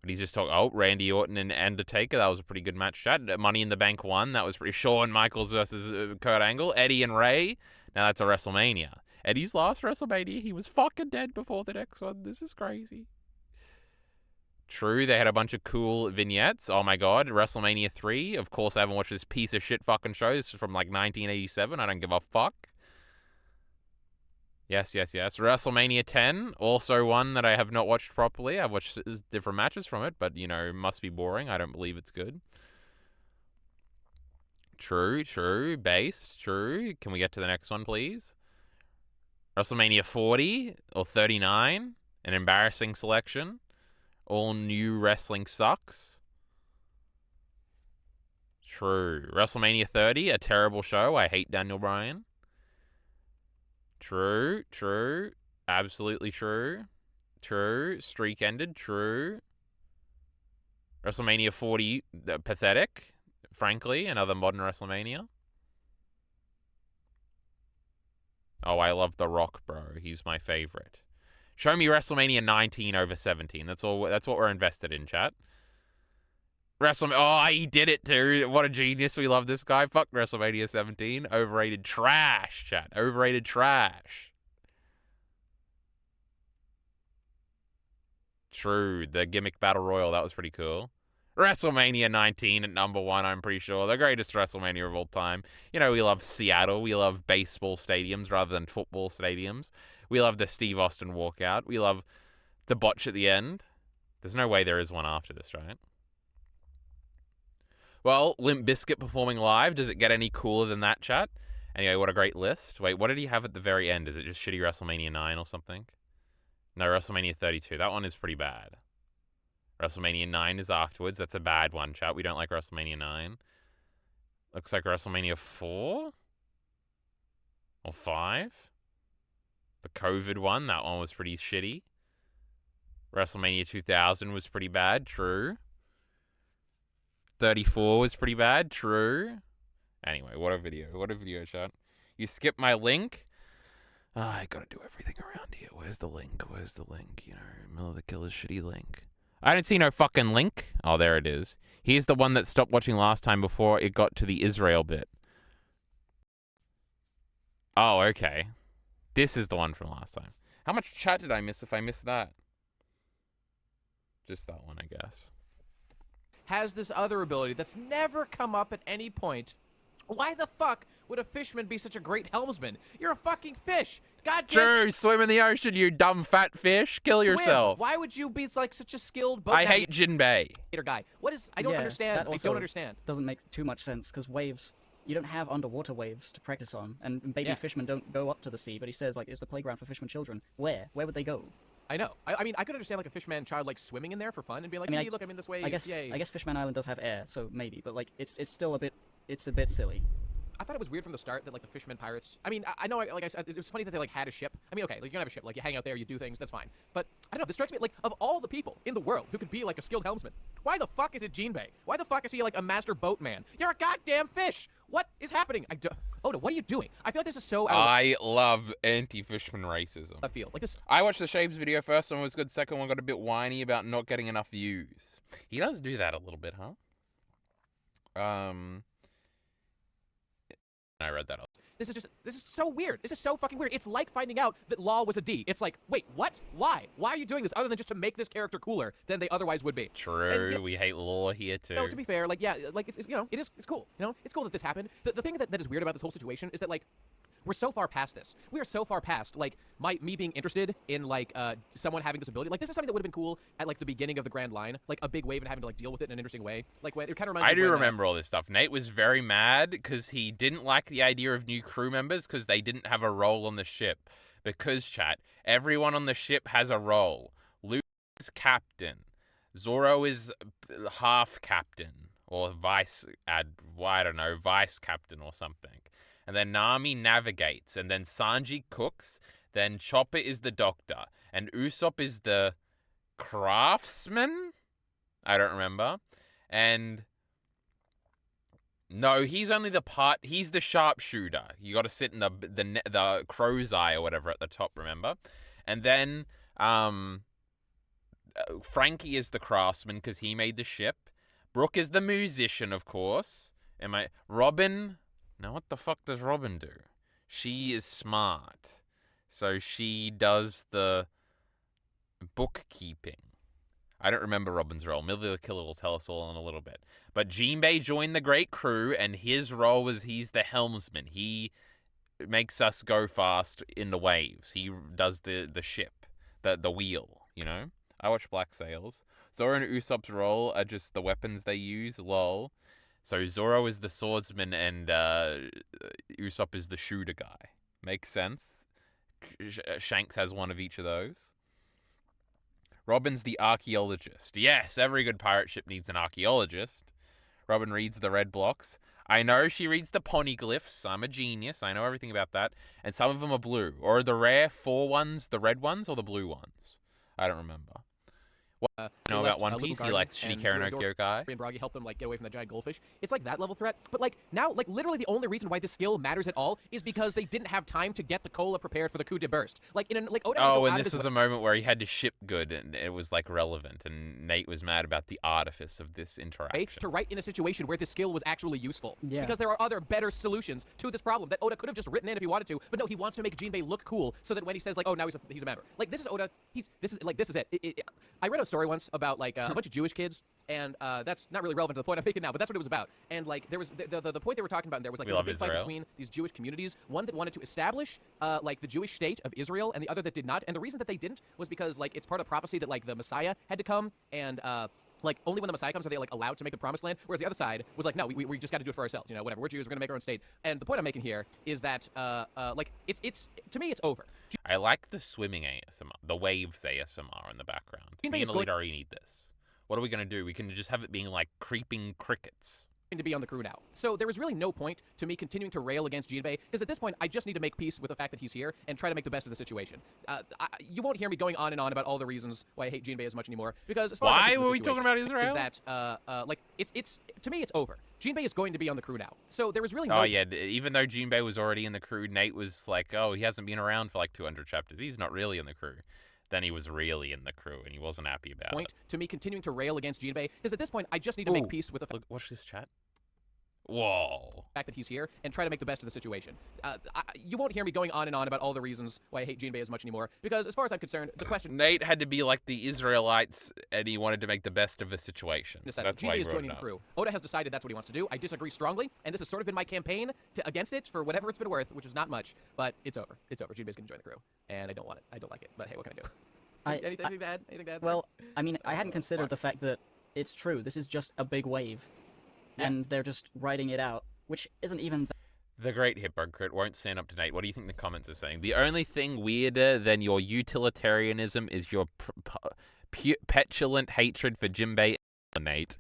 But he's just talking. Oh, Randy Orton and Undertaker. That was a pretty good match, chat. Money in the Bank 1. That was pretty. Shawn Michaels versus Kurt Angle. Eddie and Ray. Now that's a WrestleMania. Eddie's last WrestleMania, he was fucking dead before the next one. This is crazy. True, they had a bunch of cool vignettes. Oh my god, WrestleMania 3. Of course, I haven't watched this piece of shit fucking show. This is from like 1987. I don't give a fuck. Yes. WrestleMania 10. Also one that I have not watched properly. I've watched different matches from it, but, you know, it must be boring. I don't believe it's good. True. Base. True. Can we get to the next one, please? WrestleMania 40 or 39. An embarrassing selection. All new wrestling sucks. True. WrestleMania 30, a terrible show. I hate Daniel Bryan. True. Absolutely true. Streak ended. True. WrestleMania 40, pathetic. Frankly, another modern WrestleMania. Oh, I love The Rock, bro. He's my favorite. Show me WrestleMania 19 over 17. That's all. That's what we're invested in, chat. Oh, he did it too. What a genius. We love this guy. Fuck WrestleMania 17. Overrated trash, chat. Overrated trash. True. The gimmick battle royal. That was pretty cool. WrestleMania 19 at number 1, I'm pretty sure. The greatest WrestleMania of all time. You know, we love Seattle. We love baseball stadiums rather than football stadiums. We love the Steve Austin walkout. We love the botch at the end. There's no way there is one after this, right? Well, Limp Bizkit performing live. Does it get any cooler than that, chat? Anyway, what a great list. Wait, what did he have at the very end? Is it just shitty WrestleMania 9 or something? No, WrestleMania 32. That one is pretty bad. WrestleMania 9 is afterwards. That's a bad one, chat. We don't like WrestleMania 9. Looks like WrestleMania 4? Or 5? The COVID one, that one was pretty shitty. WrestleMania 2000 was pretty bad, true. 34 was pretty bad, true. Anyway, what a video, chat. You skipped my link? I gotta do everything around here. Where's the link? You know, Miller the Killer's shitty link. I didn't see no fucking link. Oh, there it is. Here's the one that stopped watching last time before it got to the Israel bit. Oh, okay. This is the one from last time. How much chat did I miss if I missed that? Just that one, I guess. Has this other ability that's never come up at any point. Why the fuck would a fisherman be such a great helmsman? You're a fucking fish. God damn. Drew, swim in the ocean, you dumb fat fish. Kill Swim. yourself. Why would you be like such a skilled boat I hate Jinbei. guy? What is? I don't understand. I don't understand. Doesn't make too much sense because waves. You don't have underwater waves to practice on, and baby fishermen don't go up to the sea. But he says like it's the playground for fishermen children. Where would they go? I know. I mean, I could understand like a fisherman child like swimming in there for fun and be like, hey, look, I'm in this wave. I guess Fishman Island does have air, so maybe. But like, it's still a bit silly. I thought it was weird from the start that like the fishermen pirates. I mean, I know, like I said, it was funny that they like had a ship. I mean, okay, like you can have a ship, like you hang out there, you do things, that's fine. But I don't know. This strikes me like of all the people in the world who could be like a skilled helmsman, why the fuck is it Jinbei? Why the fuck is he like a master boatman? You're a goddamn fish. What is happening? Oda, what are you doing? I feel like this is so out I love anti-fishman racism. of field. Like this. I watched the Shapes video. First one was good. Second one got a bit whiny about not getting enough views. He does do that a little bit, huh? I read that. This is so weird. This is so fucking weird. It's like finding out that Law was a D. It's like, wait, what? Why? Why are you doing this other than just to make this character cooler than they otherwise would be? True. And, we hate Law here too. no, to be fair, like, yeah, like, it's you know, it's cool. You know, it's cool that this happened. The thing that is weird about this whole situation is that, like, we're so far past this. We are so far past, like, me being interested in, like, someone having this ability. Like, this is something that would have been cool at, like, the beginning of the Grand Line. Like, a big wave and having to, like, deal with it in an interesting way. Like, when it kind of reminds me I of do when, remember all this stuff. Nate was very mad because he didn't like the idea of new crew members because they didn't have a role on the ship. Because, chat, everyone on the ship has a role. Luke is captain. Zoro is half captain. Or vice captain or something. And then Nami navigates, and then Sanji cooks, then Chopper is the doctor, and Usopp is the craftsman? I don't remember. And no, he's only he's the sharpshooter. You got to sit in the crow's eye or whatever at the top, remember? And then Frankie is the craftsman because he made the ship. Brooke is the musician, of course. Robin... Now, what the fuck does Robin do? She is smart. So she does the bookkeeping. I don't remember Robin's role. Millie the Killer will tell us all in a little bit. But Jinbei joined the great crew, and his role was he's the helmsman. He makes us go fast in the waves. He does the ship, the wheel, you know? I watch Black Sails. Zoro and Usopp's role are just the weapons they use, lol. So Zoro is the swordsman and Usopp is the shooter guy. Makes sense. Shanks has one of each of those. Robin's the archaeologist. Yes, every good pirate ship needs an archaeologist. Robin reads the red blocks. I know she reads the poneglyphs. I'm a genius. I know everything about that. And some of them are blue. Or the rare 4 ones, the red ones, or the blue ones? I don't remember. You know about One Piece? He likes shitty Karanokyo guy. And Bragi help them, like, get away from the giant goldfish. It's like that level threat. But, like, now, like, literally the only reason why this skill matters at all is because they didn't have time to get the cola prepared for the coup de burst. Like, Oda and this was a moment where he had to ship good, and it was, like, relevant, and Nate was mad about the artifice of this interaction. To write in a situation where this skill was actually useful. Yeah. Because there are other, better solutions to this problem that Oda could have just written in if he wanted to, but no, he wants to make Jinbei look cool so that when he says, like, oh, now he's a member. Like, this is Oda. This is it. I read a story once about, like, a bunch of Jewish kids, and that's not really relevant to the point I'm making now, but that's what it was about. And, like, there was the point they were talking about, and there was, like, there was a big fight between these Jewish communities, one that wanted to establish, like, the Jewish state of Israel, and the other that did not. And the reason that they didn't was because, like, it's part of prophecy that, like, the Messiah had to come, and like, only when the Messiah comes are they, like, allowed to make the promised land, whereas the other side was like, no, we just got to do it for ourselves, you know, whatever, we're Jews, we're gonna make our own state. And the point I'm making here is that, like, it's to me, it's over. I like the swimming ASMR, the waves ASMR in the background. Me and the lead already need this. What are we gonna do? We can just have it being like creeping crickets. To be on the crew now. So there was really no point to me continuing to rail against Jinbei, because at this point, I just need to make peace with the fact that he's here and try to make the best of the situation. You won't hear me going on and on about all the reasons why I hate Jinbei as much anymore, because as far as were we talking about Israel? Is that, like, it's to me, it's over. Jinbei is going to be on the crew now. So there was really no... Oh, yeah, even though Jinbei was already in the crew, Nate was like, oh, he hasn't been around for like 200 chapters. He's not really in the crew. Then he was really in the crew, and he wasn't happy about it. To me continuing to rail against Jinbei, because at this point, I just need to make peace with the fact... Watch this chat. Whoa. Fact that he's here and try to make the best of the situation. You won't hear me going on and on about all the reasons why I hate Jinbei as much anymore, because as far as I'm concerned, the question... Nate had to be like the Israelites, and he wanted to make the best of the situation. That's Jinbei is joining the crew. Oda has decided that's what he wants to do. I disagree strongly, and this has sort of been my campaign against it for whatever it's been worth, which is not much, but it's over. It's over. Jinbei's going to join the crew, and I don't want it. I don't like it, but hey, what can I do? Anything bad? Anything bad? Well, I mean, I hadn't considered the fact that it's true. This is just a big wave, and they're just riding it out, which isn't even... The great hypocrite won't stand up to Nate. What do you think the comments are saying? The only thing weirder than your utilitarianism is your petulant hatred for Jinbei and Nate.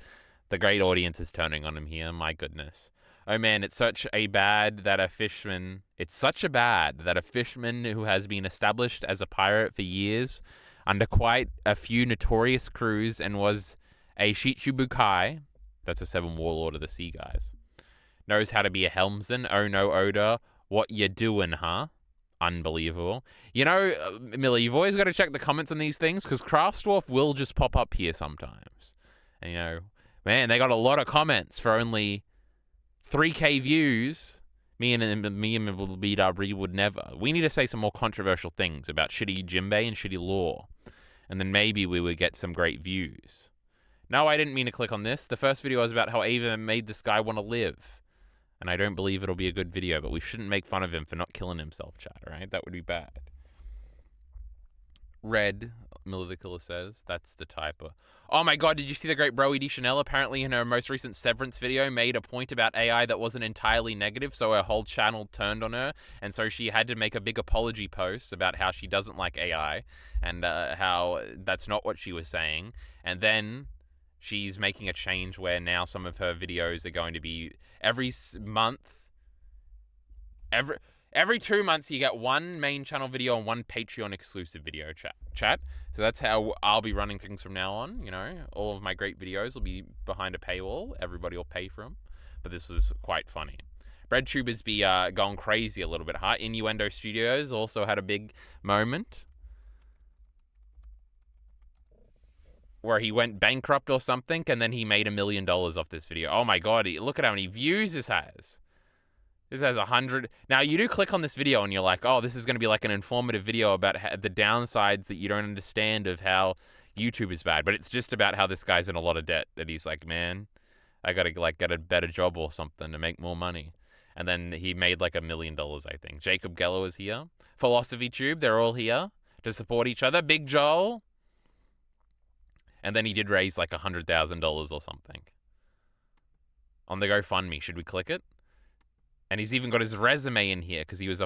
The great audience is turning on him here. My goodness. Oh man, it's such a bad that a fisherman... It's such a bad that a fisherman who has been established as a pirate for years, under quite a few notorious crews, and was a Shichibukai, that's a 7 warlord of the sea guys, Knows how to be a helmsman. Oh no, Oda. What you doing, huh? Unbelievable. You know, Millie, you've always got to check the comments on these things because Craftsdwarf will just pop up here sometimes. And, you know, man, they got a lot of comments for only 3K views. Me and BW would never. We need to say some more controversial things about shitty Jimbei and shitty lore. And then maybe we would get some great views. No, I didn't mean to click on this. The first video was about how Ava made this guy want to live. And I don't believe it'll be a good video, but we shouldn't make fun of him for not killing himself, chat, right? That would be bad. Red, Miller the Killer says. That's the typo. Oh my god, did you see the great Broe Chanel? Apparently in her most recent Severance video made a point about AI that wasn't entirely negative, so her whole channel turned on her, and so she had to make a big apology post about how she doesn't like AI, and how that's not what she was saying. And then she's making a change where now some of her videos are going to be every month, every 2 months you get one main channel video and one Patreon exclusive video chat. So that's how I'll be running things from now on. You know, all of my great videos will be behind a paywall. Everybody will pay for them. But this was quite funny. Breadtubers be going crazy a little bit, huh? Innuendo Studios also had a big moment where he went bankrupt or something, and then he made $1 million off this video. Oh my god, look at how many views this has. This has 100. Now, you do click on this video and you're like, oh, this is going to be like an informative video about the downsides that you don't understand of how YouTube is bad. But it's just about how this guy's in a lot of debt. And he's like, man, I got to like get a better job or something to make more money. And then he made like $1 million, I think. Jacob Geller is here. Philosophy Tube, they're all here to support each other. Big Joel. And then he did raise like $100,000 or something on the GoFundMe. Should we click it? And he's even got his resume in here because he was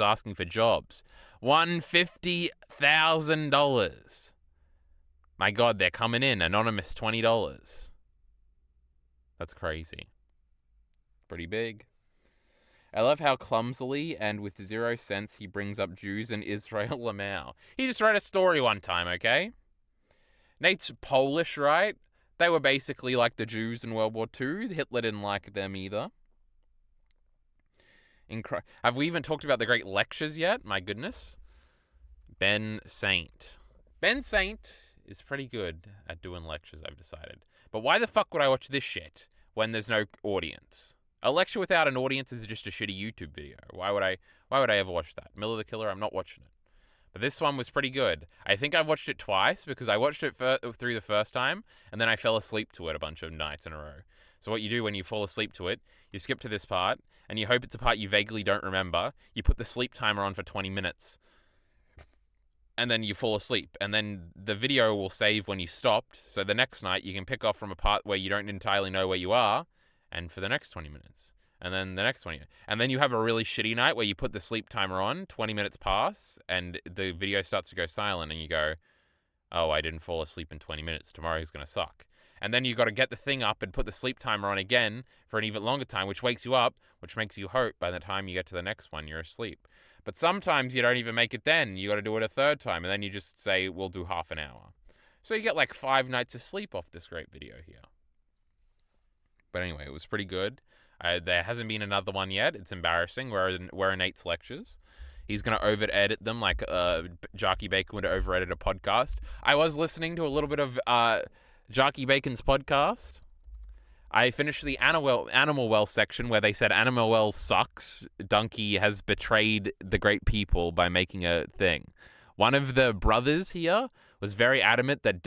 asking for jobs. $150,000. My God, they're coming in. Anonymous, $20. That's crazy. Pretty big. I love how clumsily and with 0 sense he brings up Jews and Israel Lamau. He just read a story one time, okay? Nate's Polish, right? They were basically like the Jews in World War II. Hitler didn't like them either. Have we even talked about the great lectures yet? My goodness. Ben Saint. Ben Saint is pretty good at doing lectures, I've decided. But why the fuck would I watch this shit when there's no audience? A lecture without an audience is just a shitty YouTube video. Why would I ever watch that? Miller the Killer, I'm not watching it. But this one was pretty good. I think I've watched it twice because I watched it through the first time and then I fell asleep to it a bunch of nights in a row. So what you do when you fall asleep to it, you skip to this part and you hope it's a part you vaguely don't remember. You put the sleep timer on for 20 minutes and then you fall asleep. And then the video will save when you stopped. So the next night you can pick off from a part where you don't entirely know where you are and for the next 20 minutes. And then the next 20. And then you have a really shitty night where you put the sleep timer on, 20 minutes pass, and the video starts to go silent, and you go, oh, I didn't fall asleep in 20 minutes. Tomorrow's going to suck. And then you got to get the thing up and put the sleep timer on again for an even longer time, which wakes you up, which makes you hope by the time you get to the next one, you're asleep. But sometimes you don't even make it then. You got to do it a third time, and then you just say, we'll do half an hour. So you get like 5 nights of sleep off this great video here. But anyway, it was pretty good. There hasn't been another one yet. It's embarrassing. We're in Nate's lectures. He's going to over-edit them like Jarky Bacon would over-edit a podcast. I was listening to a little bit of Jarky Bacon's podcast. I finished the Animal Well section where they said Animal Well sucks. Donkey has betrayed the great people by making a thing. One of the brothers here was very adamant that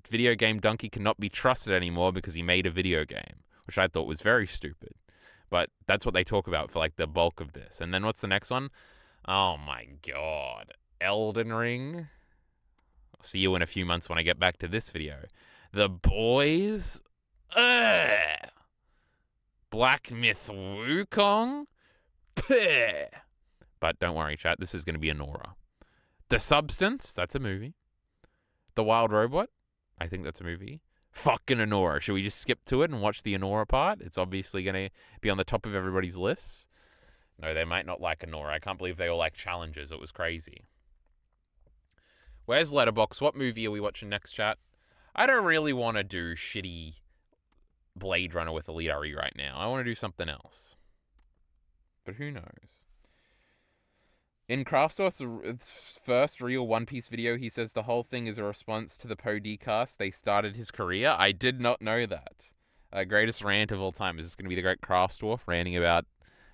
Video Game Donkey cannot be trusted anymore because he made a video game, which I thought was very stupid. But that's what they talk about for like the bulk of this. And then what's the next one? Oh my God. Elden Ring. I'll see you in a few months when I get back to this video. The Boys. Black Myth Wukong. But don't worry, chat. This is going to be Anora. The Substance. That's a movie. The Wild Robot. I think that's a movie. Fucking Anora. Should we just skip to it and watch the Anora part? It's obviously going to be on the top of everybody's lists. No, they might not like Anora. I can't believe they all like challenges. It was crazy. Where's Letterboxd? What movie are we watching next, chat? I don't really want to do shitty Blade Runner with Elite RE right now. I want to do something else. But who knows? In Kraftsworth's first real One Piece video, he says the whole thing is a response to the Poe cast. They started his career. I did not know that. Greatest rant of all time. Is this going to be the great Kraftsworth ranting about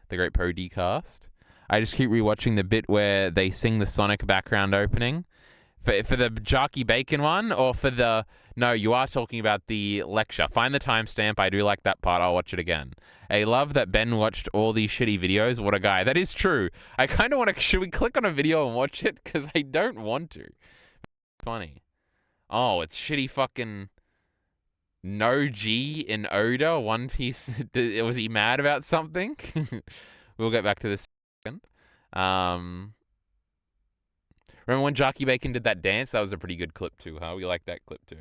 the great Poe cast? I just keep rewatching the bit where they sing the Sonic background opening. For the Jockey Bacon one, or for the... No, you are talking about the lecture. Find the timestamp. I do like that part. I'll watch it again. I love that Ben watched all these shitty videos. What a guy. That is true. I kind of want to... Should we click on a video and watch it? Because I don't want to. Funny. Oh, it's shitty fucking... No G in Oda. One Piece. Was he mad about something? We'll get back to this in a second. Remember when Jockey Bacon did that dance? That was a pretty good clip too, huh? We like that clip too.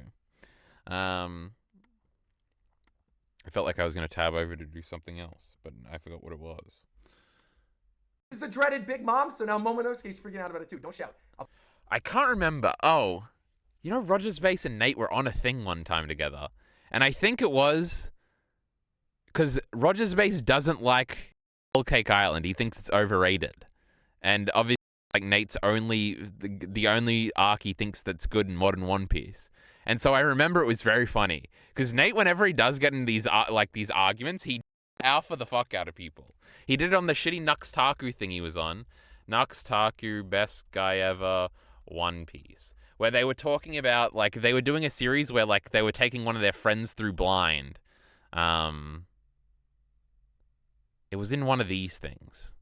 I felt like I was going to tab over to do something else, but I forgot what it was. Is the dreaded Big Mom, so now Momonosuke's freaking out about it too. Don't shout. I can't remember. Oh, you know, Roger's Base and Nate were on a thing one time together. And I think it was because Roger's Base doesn't like Whole Cake Island. He thinks it's overrated. And obviously, like Nate's the only arc he thinks that's good in modern One Piece. And so I remember it was very funny because Nate, whenever he does get in these arguments, he alpha the fuck out of people. He did it on the shitty Nux Taku thing he was on. Nux Taku, best guy ever, One Piece. Where they were talking about, like, they were doing a series where, like, they were taking one of their friends through blind. It was in one of these things.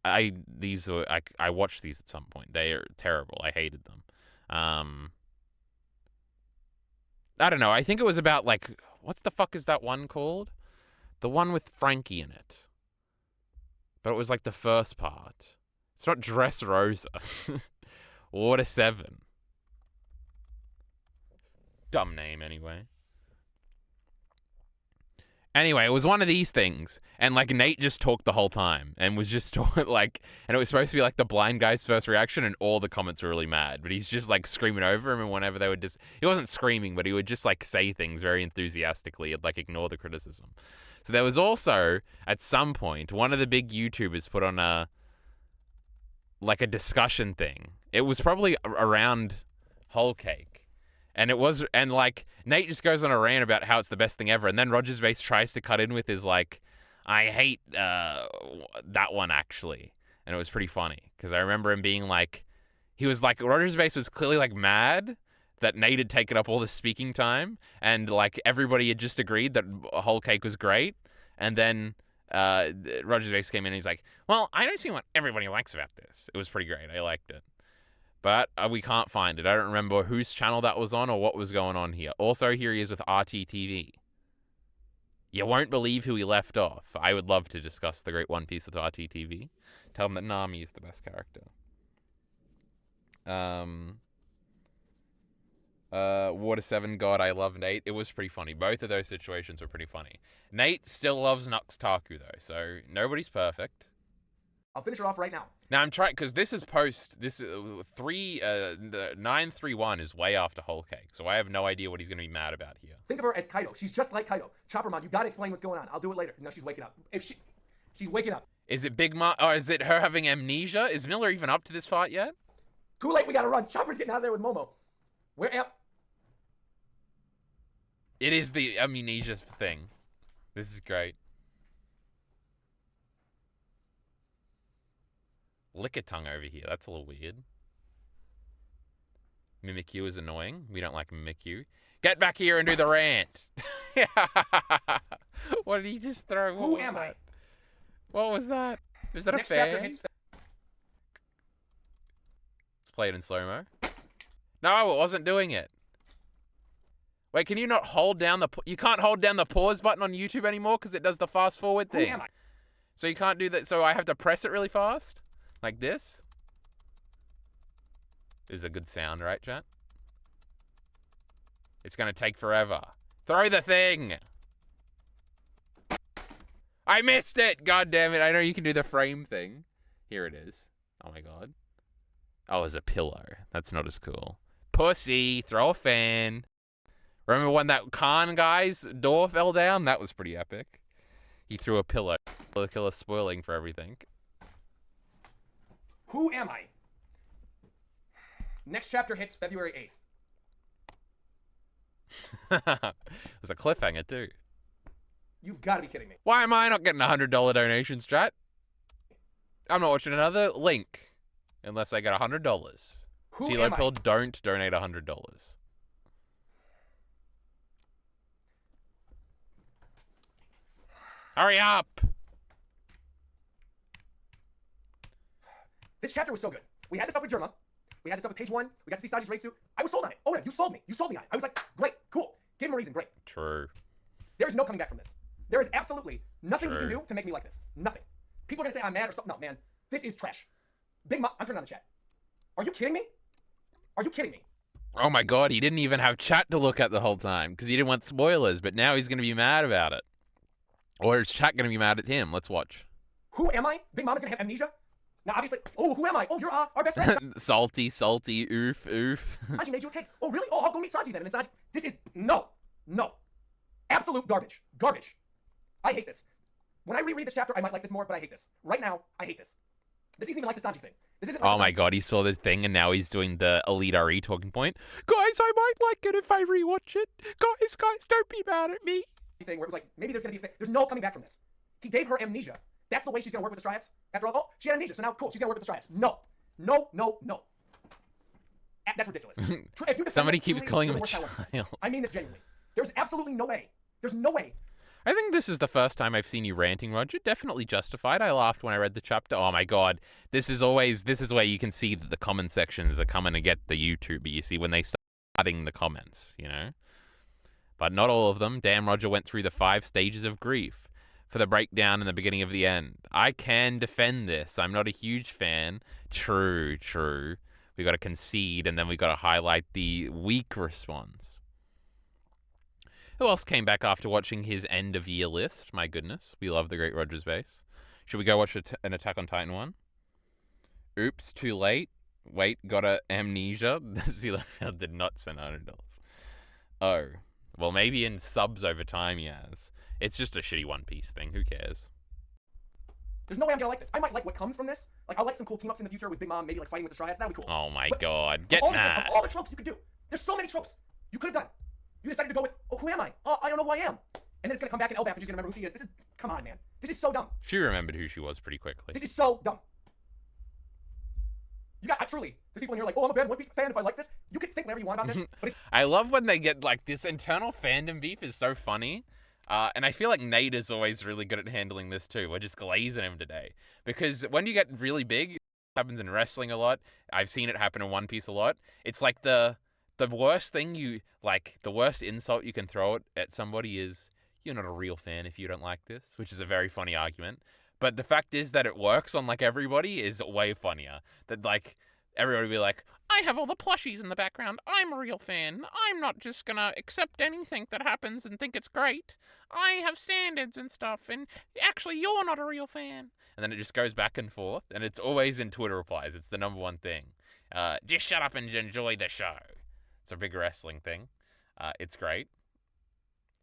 I watched these at some point. They are terrible. I hated them. I don't know. I think it was about, like, what's the fuck is that one called? The one with Frankie in it. But it was like the first part. It's not Dressrosa. Water 7. Dumb name, anyway. Anyway, it was one of these things, and like Nate just talked the whole time, and was just like, and it was supposed to be like the blind guy's first reaction, and all the comments were really mad, but he's just like screaming over him, and whenever they would just, he wasn't screaming, but he would just like say things very enthusiastically and like ignore the criticism. So there was also at some point one of the big YouTubers put on a discussion thing. It was probably around Whole Cake. And it was, and like, Nate just goes on a rant about how it's the best thing ever. And then Roger's Base tries to cut in with his, like, I hate that one, actually. And it was pretty funny. Because I remember him being like, he was like, Roger's Base was clearly, like, mad that Nate had taken up all the speaking time. And, like, everybody had just agreed that Whole Cake was great. And then Roger's Base came in and he's like, well, I don't see what everybody likes about this. It was pretty great. I liked it. But we can't find it. I don't remember whose channel that was on or what was going on here. Also, here he is with RTTV. You won't believe who he left off. I would love to discuss the Great One Piece with RTTV. Tell him that Nami is the best character. Water 7, God, I love Nate. It was pretty funny. Both of those situations were pretty funny. Nate still loves Nux Taku, though, so nobody's perfect. I'll finish it off right now. Now I'm trying, because this is post, this 931 is way after Whole Cake, so I have no idea what he's going to be mad about here. Think of her as Kaido. She's just like Kaido. Choppermon, you gotta explain what's going on. I'll do it later. No, she's waking up. She's waking up. Is it Big Mom, or is it her having amnesia? Is Miller even up to this fight yet? Too late, we gotta run. Chopper's getting out of there with Momo. Where am... It is the amnesia thing. This is great. Lickitung over here. That's a little weird. Mimikyu is annoying. We don't like Mimikyu. Get back here and do the rant. What did he just throw? Who am I? What was that? Was that Next a fan? chapter hits... Let's play it in slow-mo. No, it wasn't doing it. Wait, can you not hold down the... You can't hold down the pause button on YouTube anymore because it does the fast-forward thing. Who am I? So you can't do that. So I have to press it really fast? Like this? This is a good sound, right, chat? It's going to take forever. Throw the thing! I missed it! God damn it. I know you can do the frame thing. Here it is. Oh my god. Oh, it's a pillow. That's not as cool. Pussy! Throw a fan. Remember when that Khan guy's door fell down? That was pretty epic. He threw a pillow. The killer spoiling for everything. Who am I? Next chapter hits February 8th. It was a cliffhanger too. You've got to be kidding me. Why am I not getting $100 donations, chat? I'm not watching another link unless I get $100. Who CeeLo am I? Pill, don't donate $100. Hurry up! This chapter was so good. We had the stuff with Germa. We had the stuff with page 1. We got to see Sanji's raid suit. I was sold on it. Oh yeah, you sold me. You sold me on it. I was like, great, cool. Give him a reason, great. True. There's no coming back from this. There is absolutely nothing you can True. do to make me like this. Nothing. People are gonna say I'm mad or something. No, man. This is trash. Big Mom, I'm turning on the chat. Are you kidding me? Are you kidding me? Oh my god, he didn't even have chat to look at the whole time because he didn't want spoilers, but now he's going to be mad about it. Or is chat going to be mad at him? Let's watch. Who am I? Big Mom is gonna have amnesia? Now, obviously, oh, who am I? Oh, you're our best friend. Salty, oof, oof. Sanji made you a cake. Oh, really? Oh, I'll go meet Sanji then. And then Sanji, this is, no. Absolute garbage. Garbage. I hate this. When I reread this chapter, I might like this more, but I hate this. Right now, I hate this. This isn't even like the Sanji thing. This isn't like Oh the my Sanji god, he saw this thing and now he's doing the Elite RE talking point. Guys, I might like it if I rewatch it. Guys, don't be mad at me. thing where it was like, maybe there's gonna be a thing. There's no coming back from this. He gave her amnesia. That's the way she's gonna work with the Stryads. After all, oh, she had amnesia, so now cool, she's gonna work with the Stryads. No. That's ridiculous. If you defend Somebody this, keeps truly, calling you're him a the worst child. child. I mean this genuinely. There's absolutely no way. There's no way. I think this is the first time I've seen you ranting, Roger. Definitely justified. I laughed when I read the chapter. Oh my god. This is where you can see that the comment sections are coming to get the YouTuber, you see, when they start adding the comments, you know? But not all of them. Damn, Roger went through the 5 stages of grief for the breakdown in the beginning of the end. I can defend this. I'm not a huge fan. True. We got to concede, and then we got to highlight the weak response. Who else came back after watching his end-of-year list? My goodness, we love the Great Rogers Base. Should we go watch an Attack on Titan one? Oops, too late. Wait, got a amnesia. CeeLo did not send $100. Oh, well, maybe in subs over time he has. It's just a shitty One Piece thing. Who cares? There's no way I'm gonna like this. I might like what comes from this. Like, I'll like some cool team-ups in the future with Big Mom, maybe like fighting with the Stryads. That'd be cool. Oh my But god, get of mad. all the tropes you could do. There's so many tropes you could have done. You decided to go with, oh, who am I? Oh, I don't know who I am. And then it's gonna come back in Elbaf and she's gonna remember who she is. This is, come on, man. This is so dumb. She remembered who she was pretty quickly. This is so dumb. You got, truly, there's people in here like, oh, I'm a bad One Piece fan if I like this. You can think whatever you want about this, but I love when they get, like, this internal fandom beef is so funny. And I feel like Nate is always really good at handling this too. We're just glazing him today. Because when you get really big, it happens in wrestling a lot. I've seen it happen in One Piece a lot. It's like the worst thing the worst insult you can throw at somebody is, you're not a real fan if you don't like this, which is a very funny argument. But the fact is that it works on, like, everybody is way funnier. That, like, everybody will be like, I have all the plushies in the background. I'm a real fan. I'm not just gonna accept anything that happens and think it's great. I have standards and stuff, and actually, you're not a real fan. And then it just goes back and forth, and it's always in Twitter replies. It's the number one thing. Just shut up and enjoy the show. It's a big wrestling thing. It's great.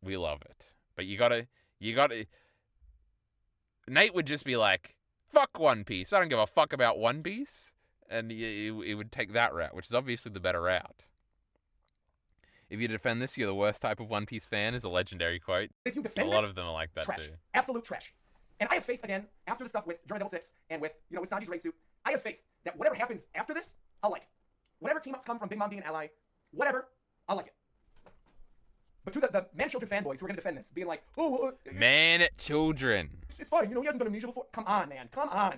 We love it. But you gotta... Nate would just be like, fuck One Piece. I don't give a fuck about One Piece. And it would take that route, which is obviously the better route. If you defend this, you're the worst type of One Piece fan, is a legendary quote. if you defend A lot this, of them are like that trash. too. Absolute trash. And I have faith, again, after the stuff with Journey 66 and with Sanji's raid suit, I have faith that whatever happens after this, I'll like it. Whatever team-ups come from Big Mom being an ally, whatever, I'll like it. But to the man-children fanboys who are going to defend this, being like, oh, Man, children. it's fine, he hasn't done amnesia before. Come on, man, come on.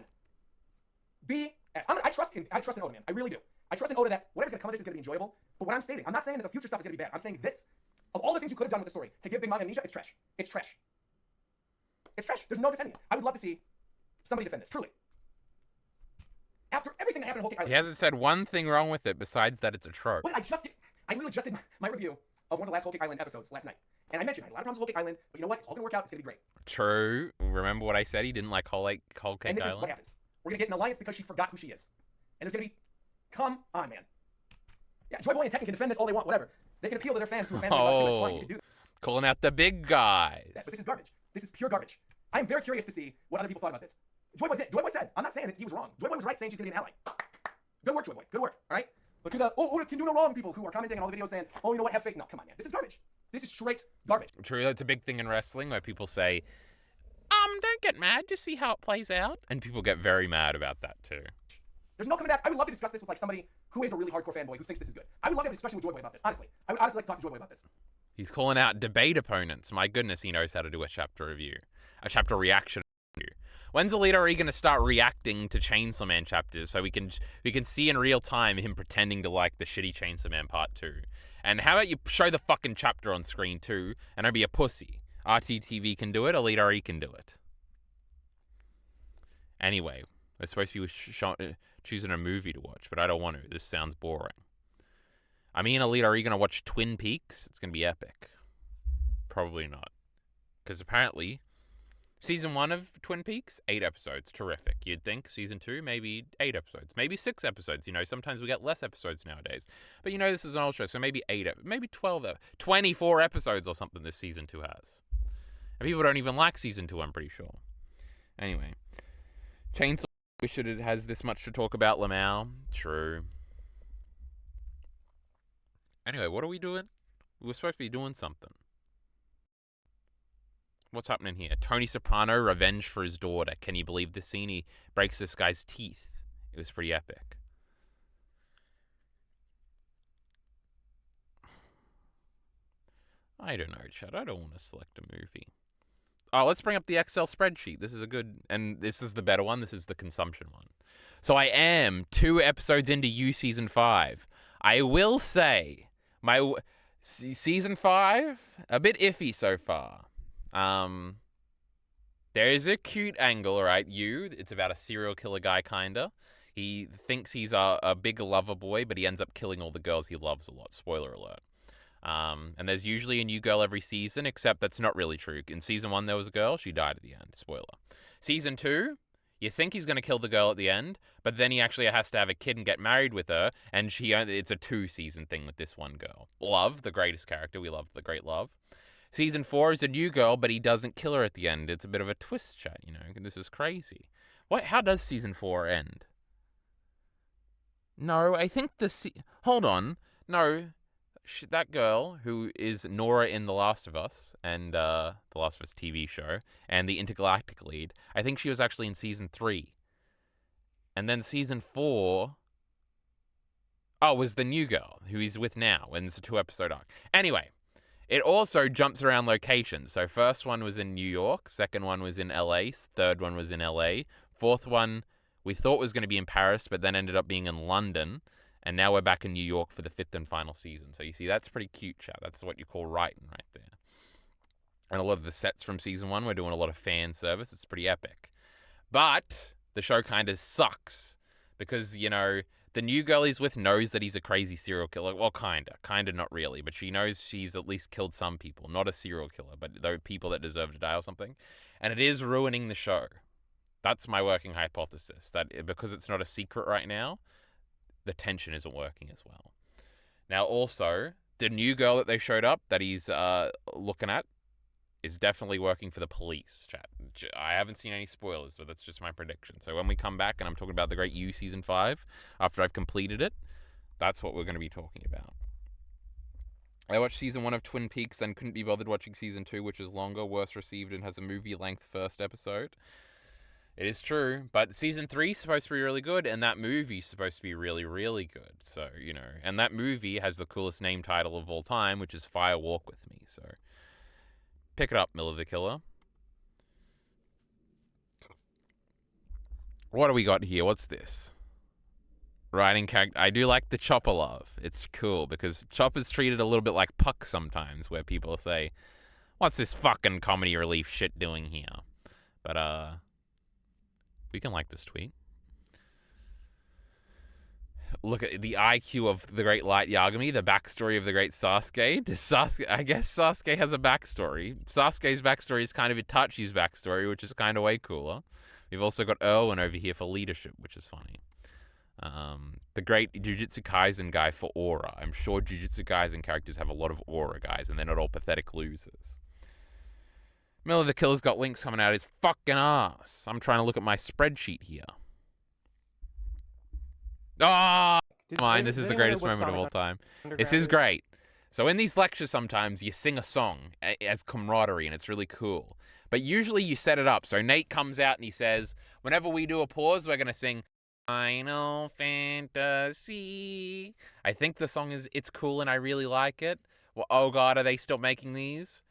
I trust in Oda, man. I really do. I trust in Oda that whatever's going to come of this is going to be enjoyable. But what I'm stating, I'm not saying that the future stuff is going to be bad. I'm saying this, of all the things you could have done with the story, to give Big Mom amnesia, it's trash. It's trash. It's trash. There's no defending it. I would love to see somebody defend this, truly. After everything that happened in Whole Cake Island. He hasn't said one thing wrong with it besides that it's a trope. But I literally just did my review of one of the last Whole Cake Island episodes last night. And I mentioned I had a lot of problems with Whole Cake Island, but you know what? It's all going to work out. It's going to be great. True. Remember what I said? He didn't like Whole Cake And this is Island? what happens. We're going to get an alliance because she forgot who she is. And there's going to be, come on, man. Yeah, Joy Boy and Tekken can defend this all they want, whatever. They can appeal to their fans who are fans of like, it's fine, you can do that. Calling out the big guys. But this is garbage. This is pure garbage. I am very curious to see what other people thought about this. Joy Boy did. Joy Boy said, I'm not saying that he was wrong. Joy Boy was right saying she's going to be an ally. Good work, Joy Boy. Good work. All right? But to the, it can do no wrong people who are commenting on all the videos saying, oh, you know what, have faith. No, come on, man. This is garbage. This is straight garbage. True, that's a big thing in wrestling where people say, don't get mad, just see how it plays out. And people get very mad about that too. There's no coming back. I would love to discuss this with like somebody who is a really hardcore fanboy who thinks this is good. I would love to have a discussion with Joy Boy about this, honestly. I would honestly like to talk to Joy Boy about this. He's calling out debate opponents. My goodness, he knows how to do a chapter review. A chapter reaction review. When's Alita Ari going to start reacting to Chainsaw Man chapters so we can see in real time him pretending to like the shitty Chainsaw Man Part 2? And how about you show the fucking chapter on screen too, and don't be a pussy. RTTV can do it, Alita Ari can do it. Anyway, we're supposed to be choosing a movie to watch, but I don't want to. This sounds boring. I mean, Alita, are you going to watch Twin Peaks? It's going to be epic. Probably not. Because apparently, Season 1 of Twin Peaks, 8 episodes. Terrific. You'd think Season 2, maybe 8 episodes. Maybe 6 episodes. You know, sometimes we get less episodes nowadays. But you know, this is an old show, so maybe 8, maybe 12, 24 episodes or something this Season 2 has. And people don't even like Season 2, I'm pretty sure. Anyway. Chainsaw, wish it has this much to talk about, Lamau. True. Anyway, what are we doing? We were supposed to be doing something. What's happening here? Tony Soprano, revenge for his daughter. Can you believe this scene? He breaks this guy's teeth. It was pretty epic. I don't know, Chad. I don't want to select a movie. Oh, let's bring up the Excel spreadsheet. This is a good, and this is the better one. This is the consumption one. So I am 2 episodes into You Season 5. I will say, my Season 5, a bit iffy so far. There is a cute angle, right? It's about a serial killer guy, kinda. He thinks he's a big lover boy, but he ends up killing all the girls he loves a lot. Spoiler alert. And there's usually a new girl every season, except that's not really true. In Season 1, there was a girl. She died at the end. Spoiler. Season 2, you think he's going to kill the girl at the end, but then he actually has to have a kid and get married with her, and it's a 2-season thing with this one girl. Love, the greatest character. We love the great Love. Season 4 is a new girl, but he doesn't kill her at the end. It's a bit of a twist, chat, you know. This is crazy. How does Season 4 end? No, I think hold on. No. That girl who is Nora in The Last of Us and The Last of Us TV show and the Intergalactic lead, I think she was actually in Season 3. And then Season 4 was the new girl who he's with now, and it's a 2-episode arc. Anyway, it also jumps around locations. So first one was in New York, second one was in LA, third one was in LA, fourth one we thought was going to be in Paris, but then ended up being in London. And now we're back in New York for the 5th and final season. So you see, that's pretty cute, chat. That's what you call writing right there. And a lot of the sets from Season 1, we're doing a lot of fan service. It's pretty epic. But the show kind of sucks. Because, you know, the new girl he's with knows that he's a crazy serial killer. Well, kind of. Kind of not really. But she knows she's at least killed some people. Not a serial killer, but there are people that deserve to die or something. And it is ruining the show. That's my working hypothesis. That because it's not a secret right now, the tension isn't working as well. Now, also, the new girl that they showed up that he's looking at is definitely working for the police, chat. I haven't seen any spoilers, but that's just my prediction. So when we come back and I'm talking about The Great You Season 5, after I've completed it, that's what we're going to be talking about. I watched Season 1 of Twin Peaks, then couldn't be bothered watching Season 2, which is longer, worse received, and has a movie-length first episode. It is true, but Season 3 is supposed to be really good, and that movie is supposed to be really, really good. So, you know, and that movie has the coolest name title of all time, which is Fire Walk With Me. So, pick it up, Miller the Killer. What do we got here? What's this? Writing character. I do like the Chopper love. It's cool, because Chopper's treated a little bit like Puck sometimes, where people say, what's this fucking comedy relief shit doing here? But, we can like this tweet. Look at the IQ of the great Light Yagami, the backstory of the great Sasuke. I guess Sasuke has a backstory. Sasuke's backstory is kind of Itachi's backstory, which is kind of way cooler. We've also got Erwin over here for leadership, which is funny. The great Jujutsu Kaisen guy for aura. I'm sure Jujutsu Kaisen characters have a lot of aura, guys, and they're not all pathetic losers. Miller the Killer's got links coming out his fucking ass. I'm trying to look at my spreadsheet here. Ah, mine. This is the greatest moment of all time. This is great. So in these lectures, sometimes you sing a song as camaraderie, and it's really cool. But usually you set it up. So Nate comes out and he says, whenever we do a pause, we're going to sing Final Fantasy. I think the song is It's Cool and I Really Like It. Well, oh God, are they still making these?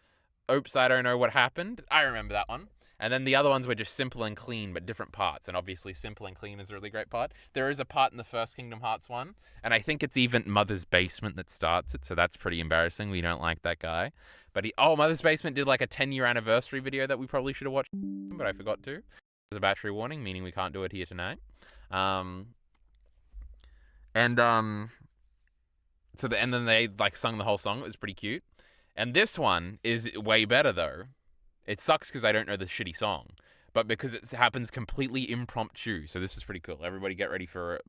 Oops, I don't know what happened. I remember that one. And then the other ones were just Simple and Clean, but different parts. And obviously Simple and Clean is a really great part. There is a part in the first Kingdom Hearts one, and I think it's even Mother's Basement that starts it, so that's pretty embarrassing. We don't like that guy. But Mother's Basement did like a 10-year anniversary video that we probably should have watched, but I forgot to. There's a battery warning, meaning we can't do it here tonight. So then they like sung the whole song. It was pretty cute. And this one is way better though. It sucks because I don't know the shitty song, but because it happens completely impromptu. So this is pretty cool. Everybody get ready for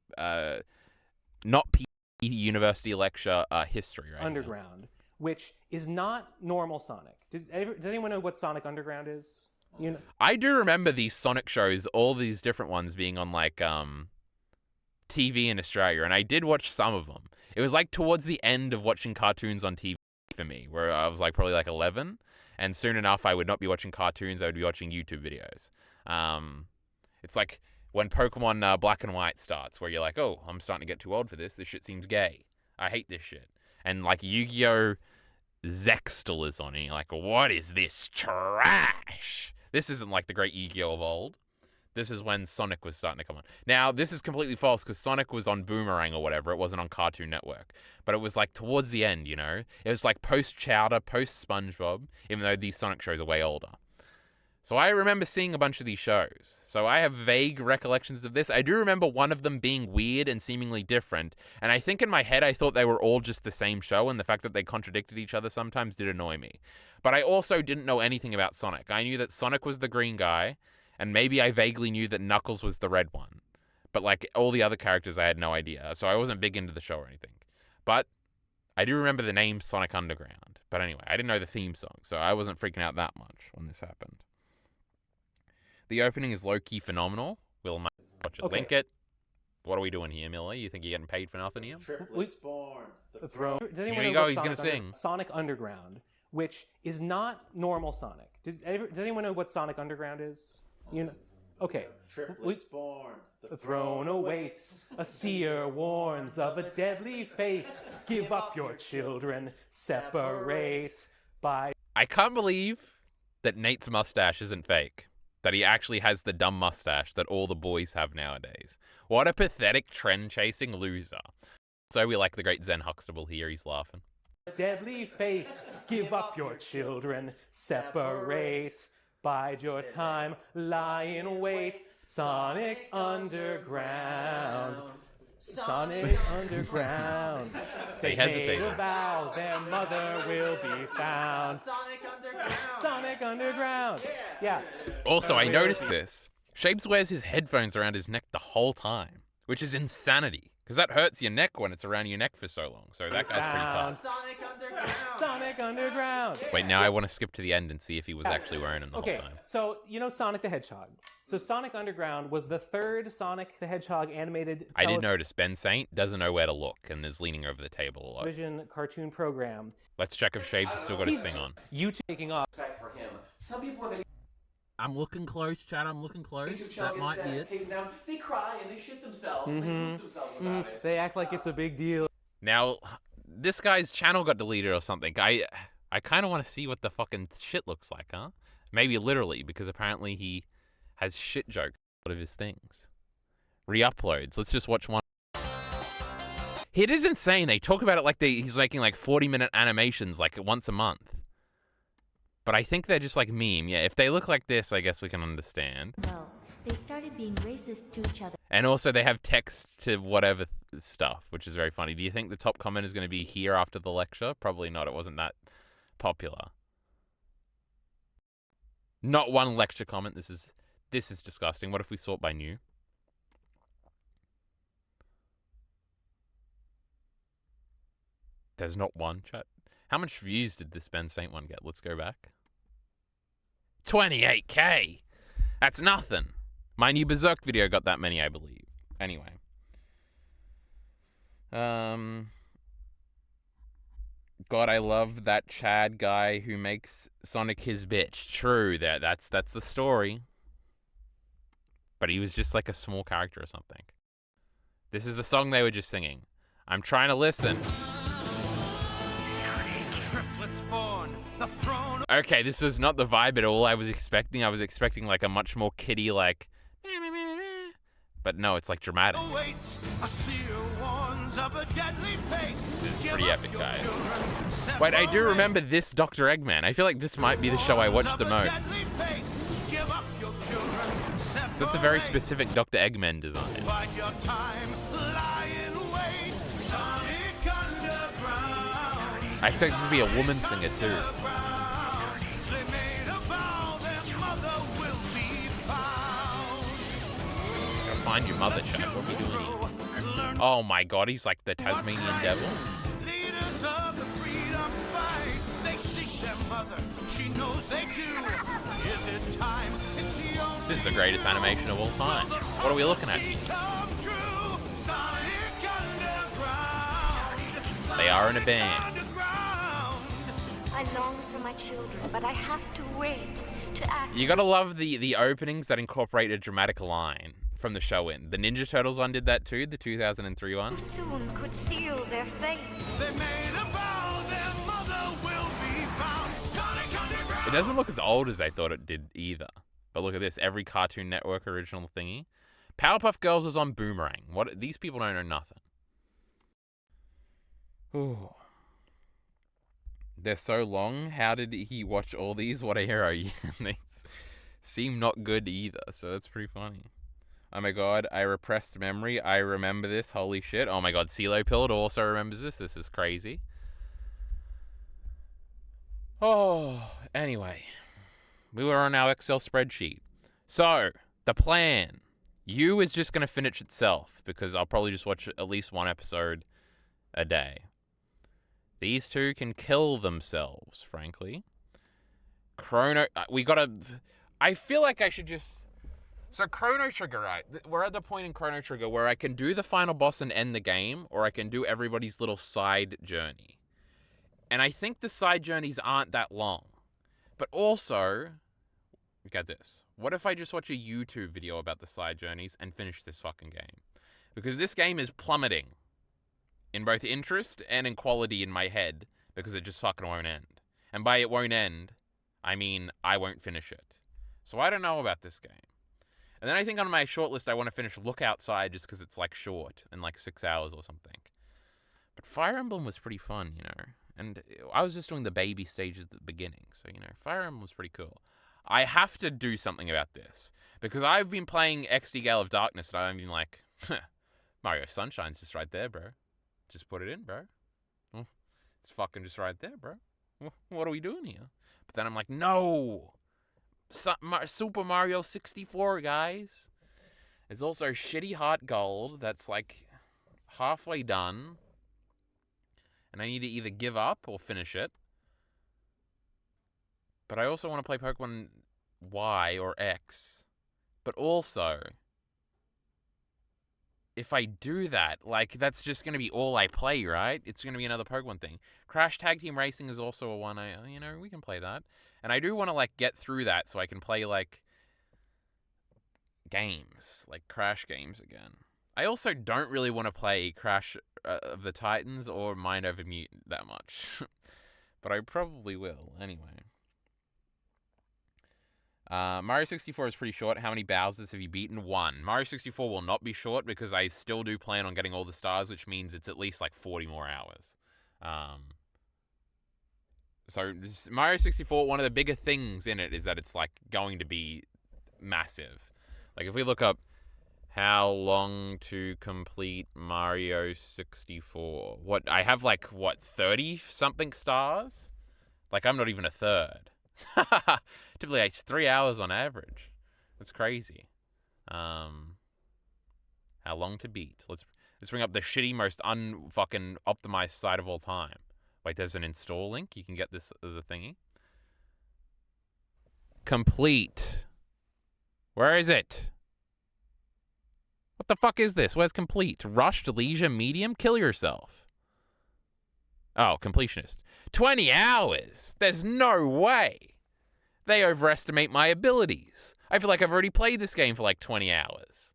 not P University lecture history right Underground, now. Which is not normal Sonic. Does anyone know what Sonic Underground is? You know? I do remember these Sonic shows, all these different ones being on like TV in Australia, and I did watch some of them. It was like towards the end of watching cartoons on TV for me, where I was like probably like 11. And soon enough, I would not be watching cartoons. I would be watching YouTube videos. It's like when Pokemon Black and White starts, where you're like, oh, I'm starting to get too old for this. This shit seems gay. I hate this shit. And like Yu-Gi-Oh! Zextal is on, and you're like, what is this trash? This isn't like the great Yu-Gi-Oh! Of old. This is when Sonic was starting to come on. Now, this is completely false because Sonic was on Boomerang or whatever. It wasn't on Cartoon Network. But it was like towards the end, you know? It was like post-Chowder, post-SpongeBob, even though these Sonic shows are way older. So I remember seeing a bunch of these shows. So I have vague recollections of this. I do remember one of them being weird and seemingly different. And I think in my head I thought they were all just the same show, and the fact that they contradicted each other sometimes did annoy me. But I also didn't know anything about Sonic. I knew that Sonic was the green guy, and maybe I vaguely knew that Knuckles was the red one. But like all the other characters, I had no idea. So I wasn't big into the show or anything. But I do remember the name Sonic Underground. But anyway, I didn't know the theme song, so I wasn't freaking out that much when this happened. The opening is low-key phenomenal. We'll watch it. Okay. Link it. What are we doing here, Miller? You think you're getting paid for nothing here? Triplets born. The throne. Here you go, he's going to sing. Sonic Underground, which is not normal Sonic. Does anyone know what Sonic Underground is? You know? Okay. Triplets born. The throne awaits. A seer warns of a deadly fate. Give up your children. Separate by... I can't believe that Nate's mustache isn't fake. That he actually has the dumb mustache that all the boys have nowadays. What a pathetic trend-chasing loser. So we like the great Zen Huxtable here. He's laughing. Deadly fate. Give up your children. Separate. Bide your time, lie in wait, Sonic Underground. Sonic Underground. They hesitated. Made a vow, their mother will be found. Sonic Underground. Sonic Underground. Yeah. Also, I noticed this. Shapes wears his headphones around his neck the whole time, which is insanity. Because that hurts your neck when it's around your neck for so long. So that guy's pretty tough. Sonic Underground. Sonic Underground. Wait, now I want to skip to the end and see if he was actually wearing them the whole time. So you know Sonic the Hedgehog. So Sonic Underground was the third Sonic the Hedgehog animated I did notice Ben Saint doesn't know where to look and is leaning over the table a lot. television cartoon program. Let's check if Shapes has still got his thing on. You taking off. For him. Some people, when they I'm looking close, Chad. I'm looking close. That might be it. taken down, they cry and they shit themselves. And they poop themselves about it. They act like it's a big deal. Now, this guy's channel got deleted or something. I kind of want to see what the fucking shit looks like, huh? Maybe literally, because apparently he has shit jokes out of his things. Re-uploads. Let's just watch one. It is insane. They talk about it like he's making like 40-minute animations like once a month. But I think they're just like meme. Yeah, if they look like this, I guess we can understand. Well, they started being racist to each other. And also they have text to whatever stuff, which is very funny. Do you think the top comment is going to be here after the lecture? Probably not. It wasn't that popular. Not one lecture comment. This is disgusting. What if we sort by new? There's not one, chat. How much views did this Ben Saint one get? Let's go back. 28K! That's nothing. My new Berserk video got that many, I believe. Anyway. God, I love that Chad guy who makes Sonic his bitch. True, that's the story. But he was just like a small character or something. This is the song they were just singing. I'm trying to listen. Okay, this is not the vibe at all I was expecting. I was expecting like a much more kiddie, like... But no, it's like dramatic. This is pretty epic, guys. Wait, I do remember this Dr. Eggman. I feel like this might be the show I watched the most. So it's a very specific Dr. Eggman design. I expect this to be a woman singer too. Gotta find your mother, Chad. What are we doing here? Oh my god, he's like the Tasmanian devil. This is the greatest animation of all time. What are we looking at? They are in a band. I long for my children, but I have to wait to act. You gotta love the openings that incorporate a dramatic line from the show in. The Ninja Turtles one did that too, the 2003 one. Soon could seal their fate. They made a vow their mother will be found. Sonic Underground. It doesn't look as old as they thought it did either. But look at this, every Cartoon Network original thingy. Powerpuff Girls was on Boomerang. What? These people don't know nothing. Ooh. They're so long. How did he watch all these? What a hero. They seem not good either, so that's pretty funny. Oh my god, I repressed memory. I remember this. Holy shit. Oh my god, CeeLo Pilled also remembers this. This is crazy. Oh, anyway. We were on our Excel spreadsheet. So, the plan. You is just going to finish itself, because I'll probably just watch at least one episode a day. These two can kill themselves, frankly. Chrono... we gotta... I feel like I should just... So, Chrono Trigger, right? We're at the point in Chrono Trigger where I can do the final boss and end the game, or I can do everybody's little side journey. And I think the side journeys aren't that long. But also... Get this. What if I just watch a YouTube video about the side journeys and finish this fucking game? Because this game is plummeting. In both interest and in quality in my head, because it just fucking won't end. And by it won't end, I mean I won't finish it. So I don't know about this game. And then I think on my shortlist I want to finish Look Outside just because it's like short and like 6 hours or something. But Fire Emblem was pretty fun, you know. And I was just doing the baby stages at the beginning. So, you know, Fire Emblem was pretty cool. I have to do something about this. Because I've been playing XD Gale of Darkness and I've been like, Mario Sunshine's just right there, bro. Just put it in, bro. It's fucking just right there, bro. What are we doing here? But then I'm like, no! Super Mario 64, guys. There's also Shitty Heart Gold that's like halfway done. And I need to either give up or finish it. But I also want to play Pokemon Y or X. But also... if I do that, like, that's just going to be all I play, right? It's going to be another Pokemon thing. Crash Tag Team Racing is also a one you know, we can play that. And I do want to, like, get through that so I can play, like, games, like Crash games again. I also don't really want to play Crash of the Titans or Mind Over Mutant that much. But I probably will, anyway. Mario 64 is pretty short. How many Bowsers have you beaten? 1. Mario 64 will not be short because I still do plan on getting all the stars, which means it's at least like 40 more hours. So Mario 64, one of the bigger things in it is that it's like going to be massive. Like if we look up how long to complete Mario 64, I have like, 30 something stars? Like I'm not even a third. Typically it's 3 hours on average. That's crazy. How long to beat? Let's bring up the shitty, most unfucking optimized side of all time. Wait, there's an install link. You can get this as a thingy. Complete. Where is it? What the fuck is this? Where's complete? Rushed, leisure, medium? Kill yourself. Oh, completionist. 20 hours? There's no way. They overestimate my abilities. I feel like I've already played this game for like 20 hours.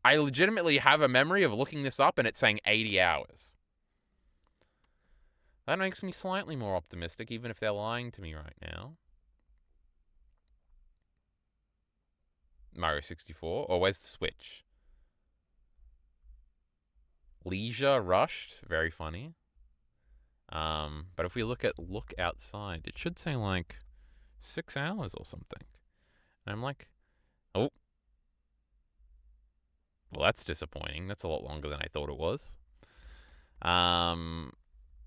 I legitimately have a memory of looking this up and it's saying 80 hours. That makes me slightly more optimistic, even if they're lying to me right now. Mario 64? Or where's the Switch? Leisure, Rushed, very funny. But if we look outside, it should say like 6 hours or something. And I'm like, oh. Well, that's disappointing. That's a lot longer than I thought it was.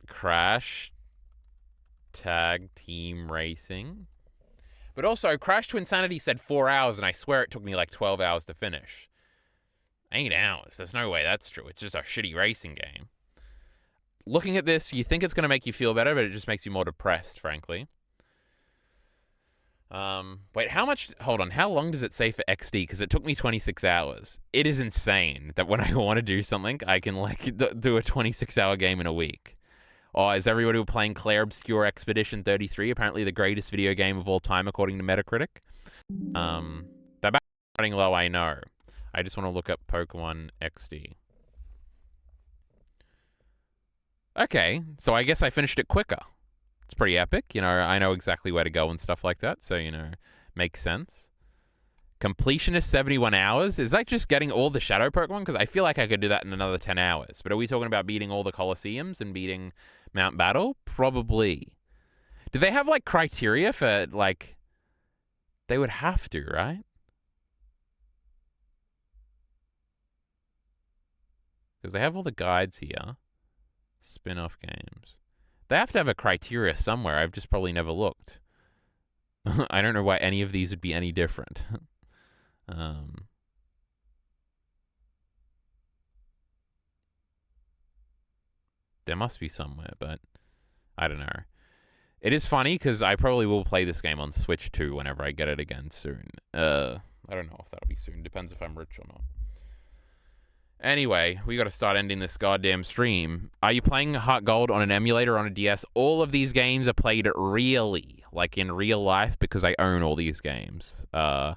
Crash Tag Team Racing. But also, Crash to Insanity said 4 hours, and I swear it took me like 12 hours to finish. 8 hours. There's no way that's true. It's just a shitty racing game. Looking at this, you think it's going to make you feel better, but it just makes you more depressed, frankly. Wait, how much... Hold on, how long does it say for XD? Because it took me 26 hours. It is insane that when I want to do something, I can, like, do a 26-hour game in a week. Oh, is everybody playing Claire Obscure Expedition 33? Apparently the greatest video game of all time, according to Metacritic. They're running low, I know. I just want to look up Pokemon XD. Okay, so I guess I finished it quicker. It's pretty epic. You know, I know exactly where to go and stuff like that. So, you know, makes sense. Completionist 71 hours? Is that just getting all the Shadow Pokemon? Because I feel like I could do that in another 10 hours. But are we talking about beating all the Colosseums and beating Mount Battle? Probably. Do they have, like, criteria for, like... They would have to, right? Because they have all the guides here. Spin-off games. They have to have a criteria somewhere. I've just probably never looked. I don't know why any of these would be any different. There must be somewhere, but I don't know. It is funny because I probably will play this game on Switch too whenever I get it again soon. I don't know if that'll be soon. Depends if I'm rich or not. Anyway, we got to start ending this goddamn stream. Are you playing Heart Gold on an emulator or on a DS? All of these games are played really, like in real life, because I own all these games. I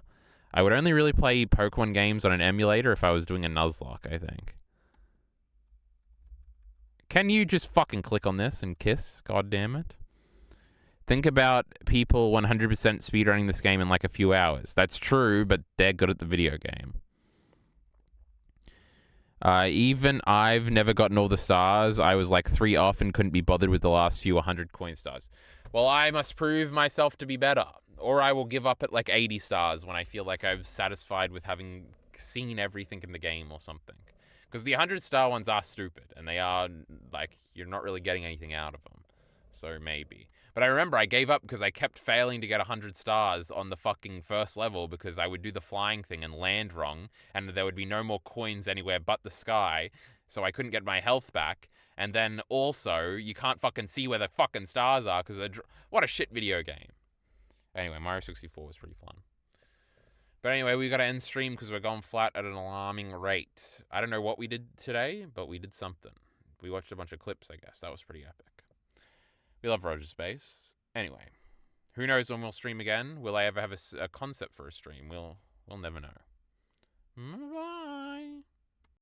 would only really play Pokemon games on an emulator if I was doing a Nuzlocke, I think. Can you just fucking click on this and kiss? God damn it. Think about people 100% speedrunning this game in like a few hours. That's true, but they're good at the video game. Even I've never gotten all the stars. I was like 3 off and couldn't be bothered with the last few 100 coin stars. Well, I must prove myself to be better. Or I will give up at like 80 stars when I feel like I'm satisfied with having seen everything in the game or something. Because the 100-star ones are stupid. And they are, like, you're not really getting anything out of them. So maybe. But I remember I gave up because I kept failing to get 100 stars on the fucking first level because I would do the flying thing and land wrong, and there would be no more coins anywhere but the sky, so I couldn't get my health back. And then also, you can't fucking see where the fucking stars are because what a shit video game. Anyway, Mario 64 was pretty fun. But anyway, we got to end stream because we're going flat at an alarming rate. I don't know what we did today, but we did something. We watched a bunch of clips, I guess. That was pretty epic. We love Roger Space. Anyway, who knows when we'll stream again? Will I ever have a concept for a stream? We'll never know. Bye.